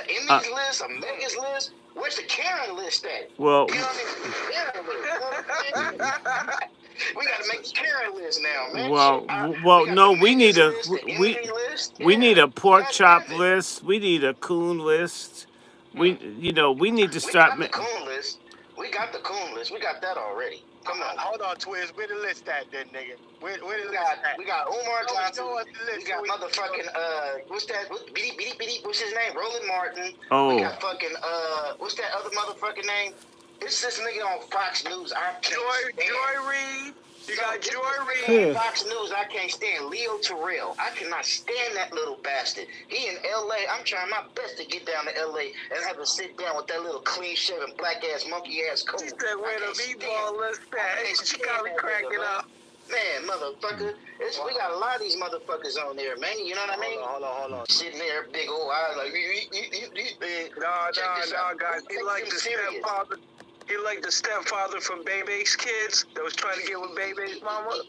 Emily's List, a Megan's List. Where's the Karen list at? Well. You know what I mean? Karen list. We gotta make the Karen list now, man. Well, no. We need a we need a pork chop list. We need a coon list. We need to start. We got the coon list. We got the coon list. We got that already. Come on. Hold on, Twiz. Where the list at, then, nigga? Where the list at? We got Omar Johnson. Show us the list. We got motherfucking what's that? What's his name? Roland Martin. Oh. We got fucking what's that other motherfucking name? It's this nigga on Fox News. Joy Reid. You got Joy Reid. Yeah. Fox News, I can't stand Leo Terrell. I cannot stand that little bastard. He in L.A. I'm trying my best to get down to L.A. and have to sit down with that little clean-shaven, black-ass, monkey-ass coat. She said, where the meatball list at? She got me cracking up. Man, motherfucker. We got a lot of these motherfuckers on there, man. You know what I mean? Hold on. Sitting there, big old eyes, like, No, guys. He like the stepfather from Bebe's kids that was trying to get with Bebe's mama.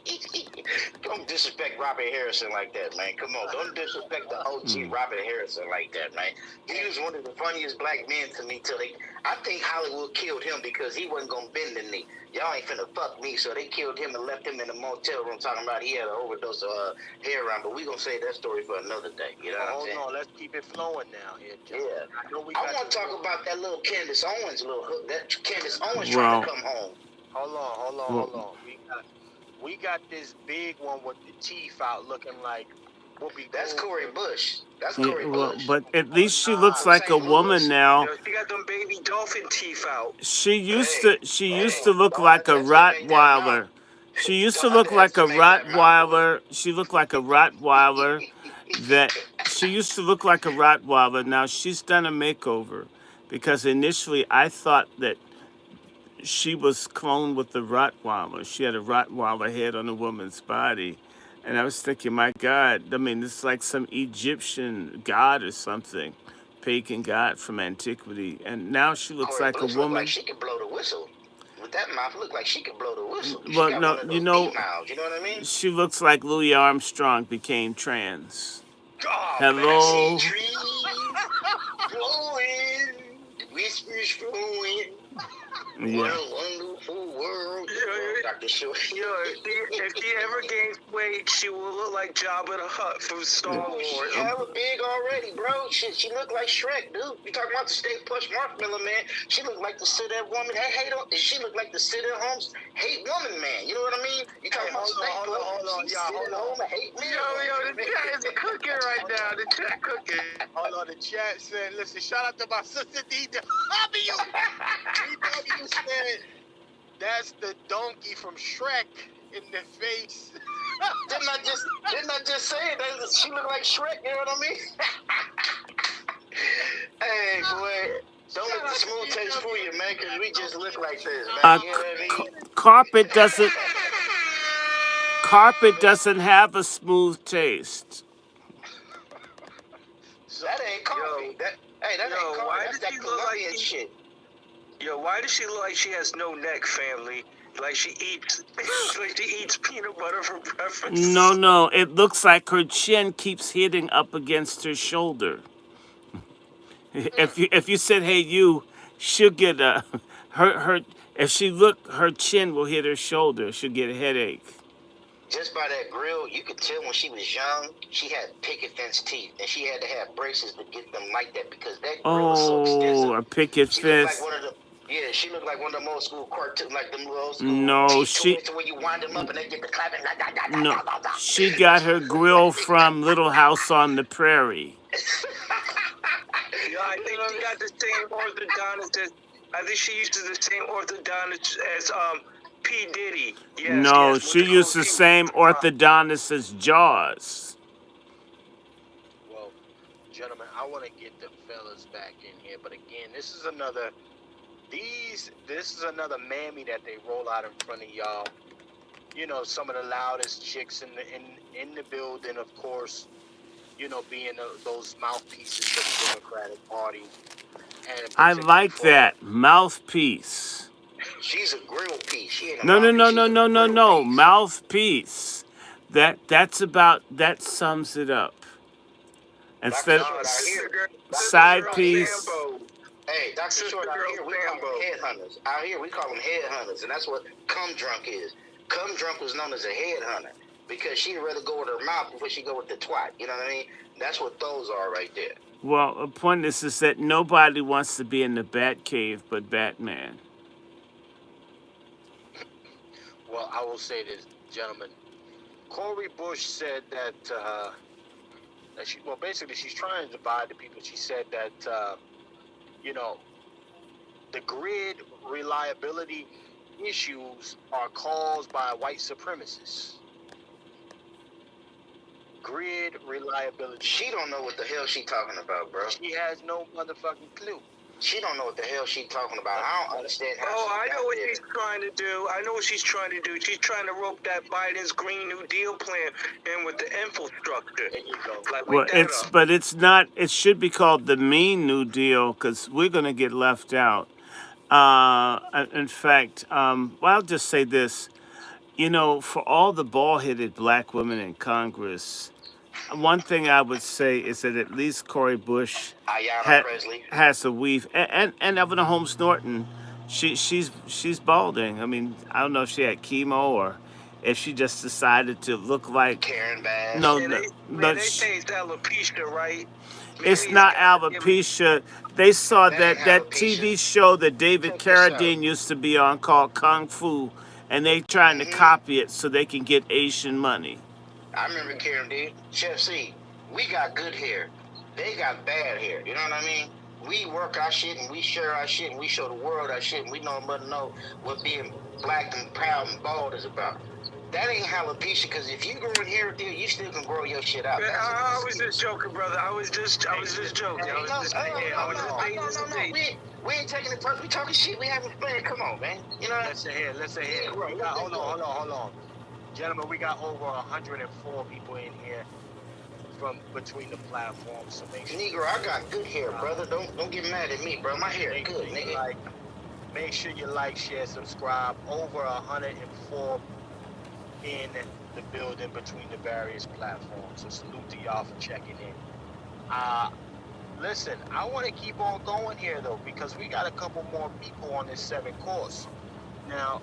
Don't disrespect Robert Harrison like that, man. Come on, don't disrespect the OG Robert Harrison like that, man. He was one of the funniest black men to me I think Hollywood killed him because he wasn't gonna bend the knee. Y'all ain't finna fuck me, so they killed him and left him in a motel room talking about he had an overdose of heroin. But we gonna save that story for another day. You know what I'm saying? Hold on, let's keep it flowing now here, Joe. Yeah. I want to talk about that little Candace Owens little hook. That Candace Owens Well, trying to come home. Hold on. We got this big one with the teeth out looking like Whoopi. That's Corey Bush. That's Yeah, Corey Bush. but at least she looks like a woman now. She got them baby dolphin teeth out. She used to look like a Rottweiler. She used to look like a Rottweiler. She looked like a Rottweiler. She used to look like a Rottweiler. Now she's done a makeover, because initially I thought that she was cloned with the Rottweiler. She had a Rottweiler head on a woman's body. And I was thinking, my God, I mean, this is like some Egyptian god or something, pagan god from antiquity. And now she looks Corey like Bush a woman. Like she could blow the whistle. With that mouth, look like she could blow the whistle. Well, no, you know what I mean? She looks like Louis Armstrong became trans. Oh, Hello. man, I see trees blowing, whispers flowing. Yeah. What a wonderful world. Dr. Short. If she ever gains weight, she will look like Jabba the Hutt from Star Wars. She hella big already, bro. She look like Shrek, dude. You talking about the Stay Push Marshmallow Man? She look like the sit-at woman. She look like the sit-at-home hate woman, man. You know what I mean? You talking about Stay Push? Hold on, y'all. Sit at home and hate me. Yo, the chat is cooking right now. The chat cooking. Hold on, the chat said, listen, shout out to my sister DW. DW said, that's the donkey from Shrek in the face. Didn't I just say it? She look like Shrek, you know what I mean? Hey, boy. Don't let the smooth taste fool you, man, because we just look like this, man. You know what I mean? carpet doesn't have a smooth taste. So, That ain't coffee. That ain't Yo, coffee. why That's does that she look like Colombian shit. Yo, why does she look like she has no neck, family? Like she eats, like she eats peanut butter for breakfast. No, it looks like her chin keeps hitting up against her shoulder. If you said, "Hey, you," she'll get her if she look, her chin will hit her shoulder. She'll get a headache. Just by that grill, you could tell when she was young, she had picket fence teeth, and she had to have braces to get them like that because that grill is so extensive. Oh, a picket She looked like fence. one of the she looked like one of them old school cartoons, like them old school No, teeth toys to where you wind them up and they get the clapping. No, she got her grill from Little House on the Prairie. Yo, I think she got the same orthodontist. I think she used the same orthodontist as P Diddy. Yes, No, yes, with she used the cocaine. same orthodontist as Jaws. well, gentlemen, I want to get the fellas back in here, but again, this is another mammy that they roll out in front of y'all. You know, some of the loudest chicks in the building, of course. You know, being those mouthpieces for the Democratic Party, and I particularly like for that mouthpiece. She's a grill piece. She ain't a No, mouthpiece. She's a grill piece. mouthpiece. That sums it up. Dr. Instead Short out here. side piece. Hey, Dr. Sister Short out girl here, we call Sambo. them headhunters. Out here, we call them headhunters, and that's what cum drunk is. Cum drunk was known as a headhunter because she'd rather go with her mouth before she go with the twat. You know what I mean? That's what those are right there. Well, the point is that nobody wants to be in the Bat Cave but Batman. well, I will say this, gentlemen. Cori Bush said that basically she's trying to divide the people. She said that you know, the grid reliability issues are caused by white supremacists. Grid reliability. She don't know what the hell she talking about, bro. She has no motherfucking clue. She don't know what the hell she talking about. I don't understand how. Oh, she I got know what there. she's trying to do. I know what she's trying to do. She's trying to rope that Biden's Green New Deal plan in with the infrastructure. There you go. Like, Well, wake that up. but it's not. It should be called the Mean New Deal because we're gonna get left out. In fact, well, I'll just say this. You know, for all the bald-headed black women in Congress, one thing I would say is that at least Cori Bush Ayanna Presley. has a weave, and Evelyn Holmes Norton, she's balding. I mean, I don't know if she had chemo or if she just decided to look like Karen Bass. no, And no, they say it's alopecia, right? it's Maybe not got- alopecia. They saw That that ain't TV alopecia. show that David Check this out. Carradine used to be on called Kung Fu, and they trying to copy it so they can get Asian money. I remember Karen did. Chef C, we got good hair. They got bad hair. You know what I mean? We work our shit and we share our shit and we show the world our shit and we know what being black and proud and bald is about. That ain't alopecia because if you growing hair there, you still can grow your shit out. Man, I was just joking, brother. I was just joking. I was just saying. We ain't taking it personal. We talking shit. We having fun. Come on, man. You know. Listen here. We got, hold on. Gentlemen, we got over 104 people in here from between the platforms. So make sure Negro, I got good hair, brother. Don't get mad at me, bro. My hair good, nigga. Make sure you like, share, subscribe. Over 104 in the building between the various platforms. So salute to y'all for checking in. Listen, I want to keep on going here though because we got a couple more people on this 7 course. Now,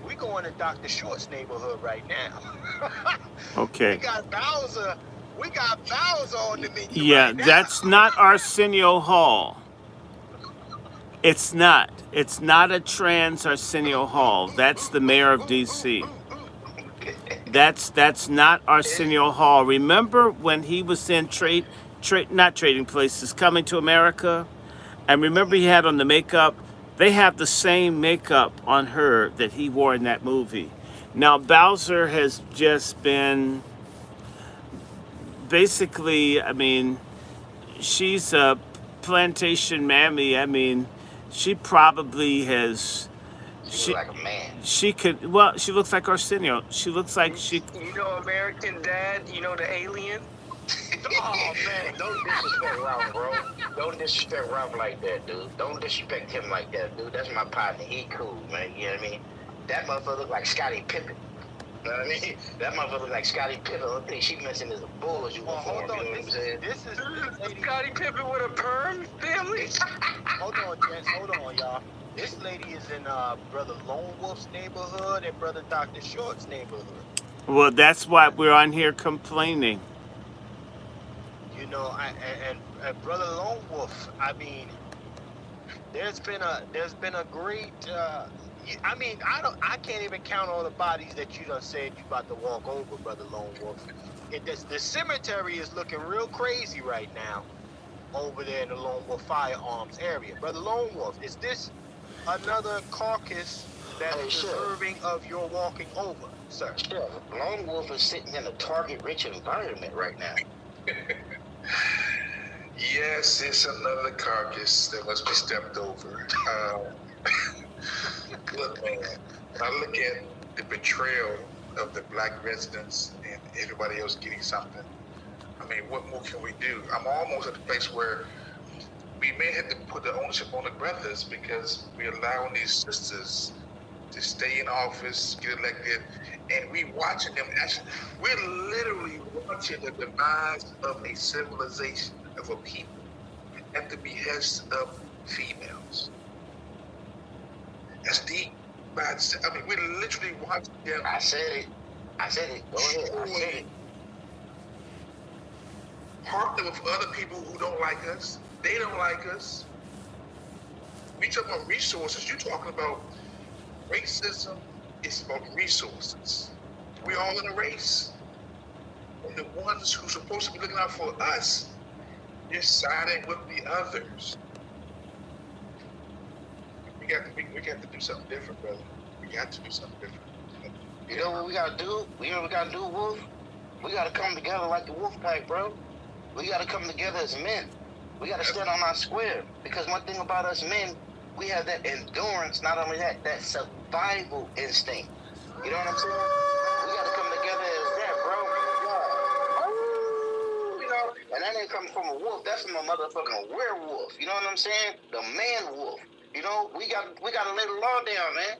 we going to Dr. Short's neighborhood right now. Okay. We got Bowser on the menu. Yeah, right now. that's not Arsenio Hall. It's not. It's not a trans Arsenio Hall. That's the mayor of D.C. That's not Arsenio Hall. Remember when he was in not Trading Places, Coming to America? And remember he had on the makeup? They have the same makeup on her that he wore in that movie. Now, Bowser has just been basically, I mean, she's a plantation mammy. I mean, she probably has She look like a man. She could. Well, she looks like Arsenio. She looks like she. You know American Dad? You know the alien? Oh man. Don't disrespect Ralph, bro. Don't disrespect Ralph like that, dude. Don't disrespect him like that, dude. That's my partner. He cool, man. You know what I mean? That motherfucker look like Scottie Pippen. You know what I mean? That motherfucker look like Scottie Pippen. The only thing she missing is a Bulls uniform. Hold on. You know what I'm saying? This is lady. Scottie Pippen with a perm family? Hold on, gents. Hold on, y'all. This lady is in Brother Lone Wolf's neighborhood and Brother Dr. Short's neighborhood. Well, that's why we're on here complaining. You know, and Brother Lone Wolf. I mean, there's been a great. I can't even count all the bodies that you done said you about to walk over, Brother Lone Wolf. The cemetery is looking real crazy right now over there in the Lone Wolf Firearms area. Brother Lone Wolf, is this another carcass that's deserving of your walking over, sir? Sure. Lone Wolf is sitting in a target-rich environment right now. Yes, it's another carcass that must be stepped over. Look, man, when I look at the betrayal of the black residents and everybody else getting something, I mean, what more can we do? I'm almost at the place where we may have to put the ownership on the brothers because we're allowing these sisters to stay in office, get elected, and we watching them actually. We're literally watching the demise of a civilization, of a people, at the behest of females. That's deep. I mean, we're literally watching them. I said it. Go ahead. I said it. Partner with other people who don't like us. They don't like us. We talk about resources. You're talking about racism. It's about resources. We're all in a race. And the ones who are supposed to be looking out for us, you're siding with the others. We got to do something different, brother. We got to do something different. You know what we gotta do? You know what we gotta do, Wolf? We gotta come together like the Wolf Pack, bro. We gotta come together as men. We gotta stand on our square. Because one thing about us men, we have that endurance, not only that survival instinct. You know what I'm saying? We gotta come together as that, bro. You know, and that ain't coming from a wolf, that's from a motherfucking werewolf. You know what I'm saying? The man wolf. You know, we gotta lay the law down, man.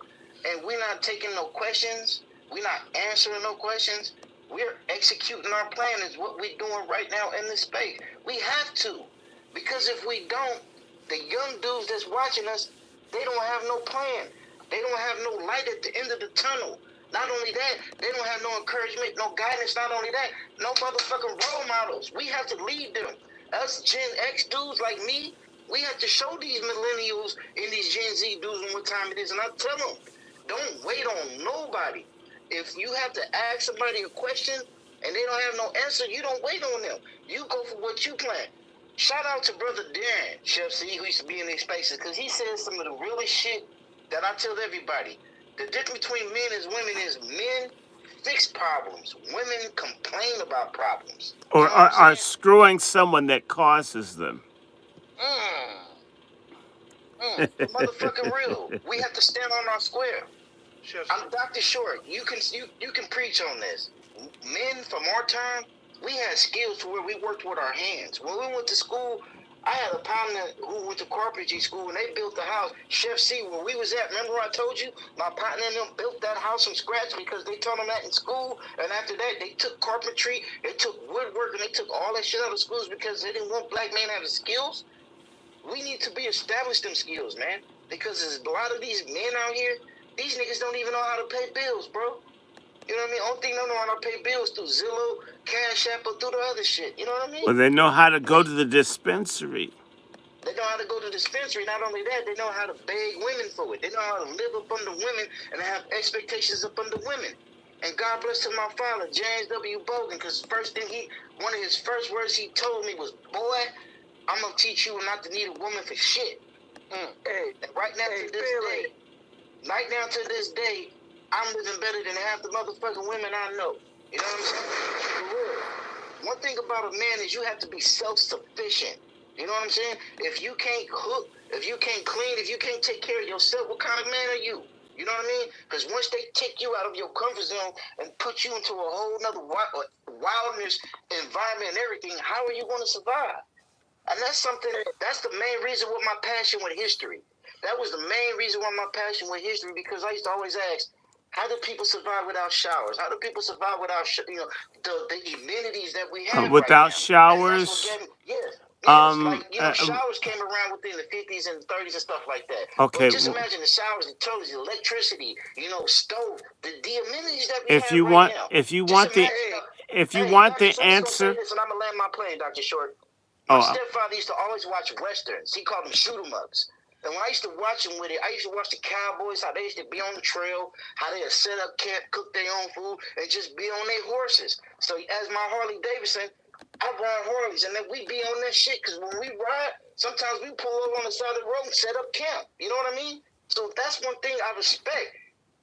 And we're not taking no questions. We're not answering no questions. We're executing our plan is what we're doing right now in this space. We have to. Because if we don't, the young dudes that's watching us, they don't have no plan. They don't have no light at the end of the tunnel. Not only that, they don't have no encouragement, no guidance. Not only that, no motherfucking role models. We have to lead them. Us Gen X dudes like me, we have to show these millennials and these Gen Z dudes what time it is. And I tell them, don't wait on nobody. If you have to ask somebody a question and they don't have no answer, you don't wait on them. You go for what you plan. Shout out to Brother Darren, Chef C, who used to be in these spaces, because he says some of the realest shit that I tell everybody. The difference between men and women is men fix problems. Women complain about problems. Or You know what are I'm saying? screwing someone that causes them. Motherfucking real. We have to stand on our square. Chef, I'm Dr. Short. You can preach on this. Men from our time, we had skills to where we worked with our hands. When we went to school, I had a partner who went to carpentry school and they built the house. Chef C, where we was at, remember I told you? My partner and them built that house from scratch because they taught them that in school. And after that, they took carpentry, they took woodwork, and they took all that shit out of schools because they didn't want black men having skills. We need to be established them skills, man. Because there's a lot of these men out here, these niggas don't even know how to pay bills, bro. You know what I mean? Only thing they know how to pay bills through Zillow, Cash App, or through the other shit. You know what I mean? Well, they know how to go to the dispensary. They know how to go to the dispensary. Not only that, they know how to beg women for it. They know how to live up under women and have expectations up under women. And God bless to my father, James W. Bogan, because one of his first words he told me was, boy, I'm going to teach you not to need a woman for shit. Hey, And right now to this day, I'm living better than half the motherfucking women I know. You know what I'm saying? For real. One thing about a man is you have to be self-sufficient. You know what I'm saying? If you can't cook, if you can't clean, if you can't take care of yourself, what kind of man are you? You know what I mean? Because once they take you out of your comfort zone and put you into a whole nother wilderness environment and everything, how are you going to survive? And that's the main reason with my passion with history. That was the main reason why my passion with history, because I used to always ask, how do people survive without showers? How do people survive without, the amenities that we have Without right now? showers. And that's what gave me, yes. Um, Showers came around within the 50s and 30s and stuff like that. okay. But just imagine the showers, the toilets, the electricity, stove, the amenities that we If have you right want, now. if you Just want the, imagine. if you Hey, want Dr. the So I'm just gonna say answer. this, and I'm gonna land my plane, Dr. Short. My Oh, stepfather used to always watch westerns. He called them shoot 'em ups. And when I used to watch him with it, I used to watch the cowboys, how they used to be on the trail, how they would set up camp, cook their own food, and just be on their horses. So as my Harley Davidson, I ride Harleys, and then we be on that shit, because when we ride, sometimes we pull over on the side of the road and set up camp. You know what I mean? So that's one thing I respect.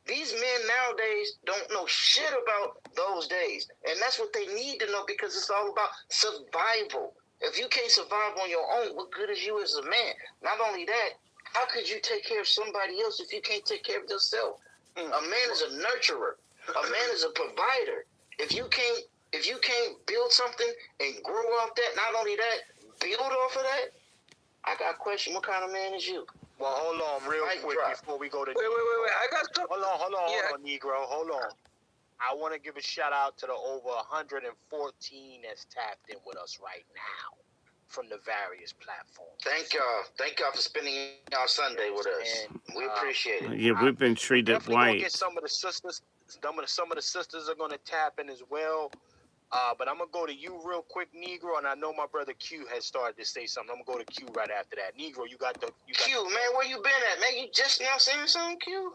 These men nowadays don't know shit about those days. And that's what they need to know, because it's all about survival. If you can't survive on your own, what good is you as a man? Not only that, how could you take care of somebody else if you can't take care of yourself? A man is a nurturer. A man is a provider. If you can't build something and grow off that, not only that, build off of that, I got a question. What kind of man is you? Well, hold on real quick before we go to Wait. I got something. Hold on, Negro. Hold on. I want to give a shout out to the over 114 that's tapped in with us right now from the various platforms. Thank y'all for spending y'all Sunday with us. And, we appreciate it. yeah, we've been treated definitely gonna white. get some of the sisters. Some of the sisters are gonna tap in as well. But I'm gonna go to you real quick, Negro, and I know my brother Q has started to say something. I'm gonna go to Q right after that. Negro, you got Q, man, where you been at, man? You just now saying something, Q?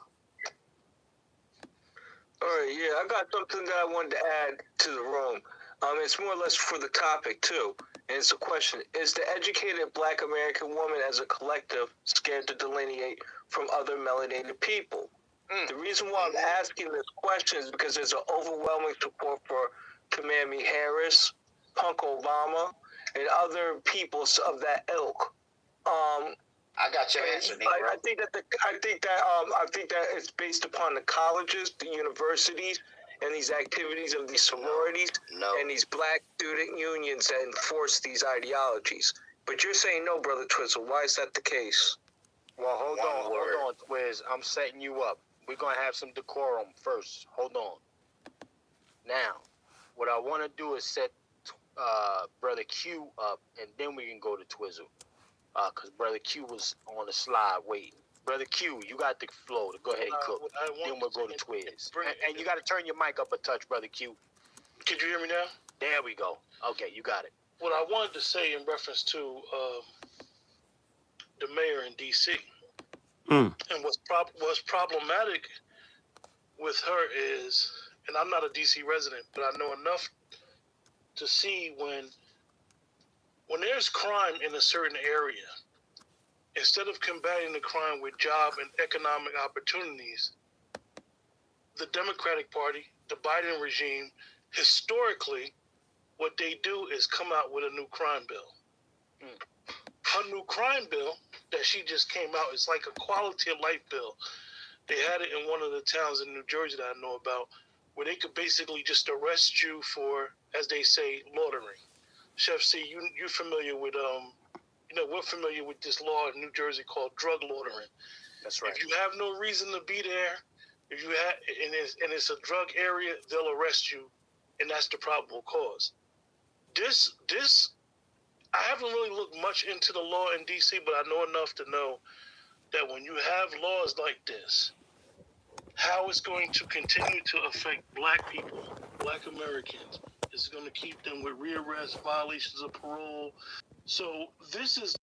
All right, yeah, I got something that I wanted to add to the room. It's more or less for the topic too, and it's a question: is the educated Black American woman as a collective scared to delineate from other melanated people? The reason why I'm asking this question is because there's an overwhelming support for Kamala Harris, Punk Obama, and other people of that ilk. I got your answer, Negro. I think that it's based upon the colleges, the universities, and these activities of these sororities and these Black student unions that enforce these ideologies. But you're saying no, Brother Twizzle. Why is that the case? Well, hold on, Twiz. I'm setting you up. We're gonna have some decorum first. Hold on. Now, what I want to do is set Brother Q up, and then we can go to Twizzle. Because Brother Q was on the slide waiting. Brother Q, you got the flow. Go ahead and cook. Then we'll go to Twiz. And you got to turn your mic up a touch, Brother Q. Could you hear me now? There we go. Okay, you got it. What I wanted to say in reference to the mayor in D.C. And what's problematic with her is, and I'm not a D.C. resident, but I know enough to see when there's crime in a certain area, instead of combating the crime with job and economic opportunities, the Democratic Party, the Biden regime, historically, what they do is come out with a new crime bill. Her new crime bill that she just came out is like a quality of life bill. They had it in one of the towns in New Jersey that I know about, where they could basically just arrest you for, as they say, loitering. Chef C, you're familiar with we're familiar with this law in New Jersey called drug loitering. That's right. If you have no reason to be there, if you have and it's a drug area, they'll arrest you, and that's the probable cause. This I haven't really looked much into the law in DC, but I know enough to know that when you have laws like this, how it's going to continue to affect Black people, Black Americans. It's going to keep them with rearrest, violations of parole. So this is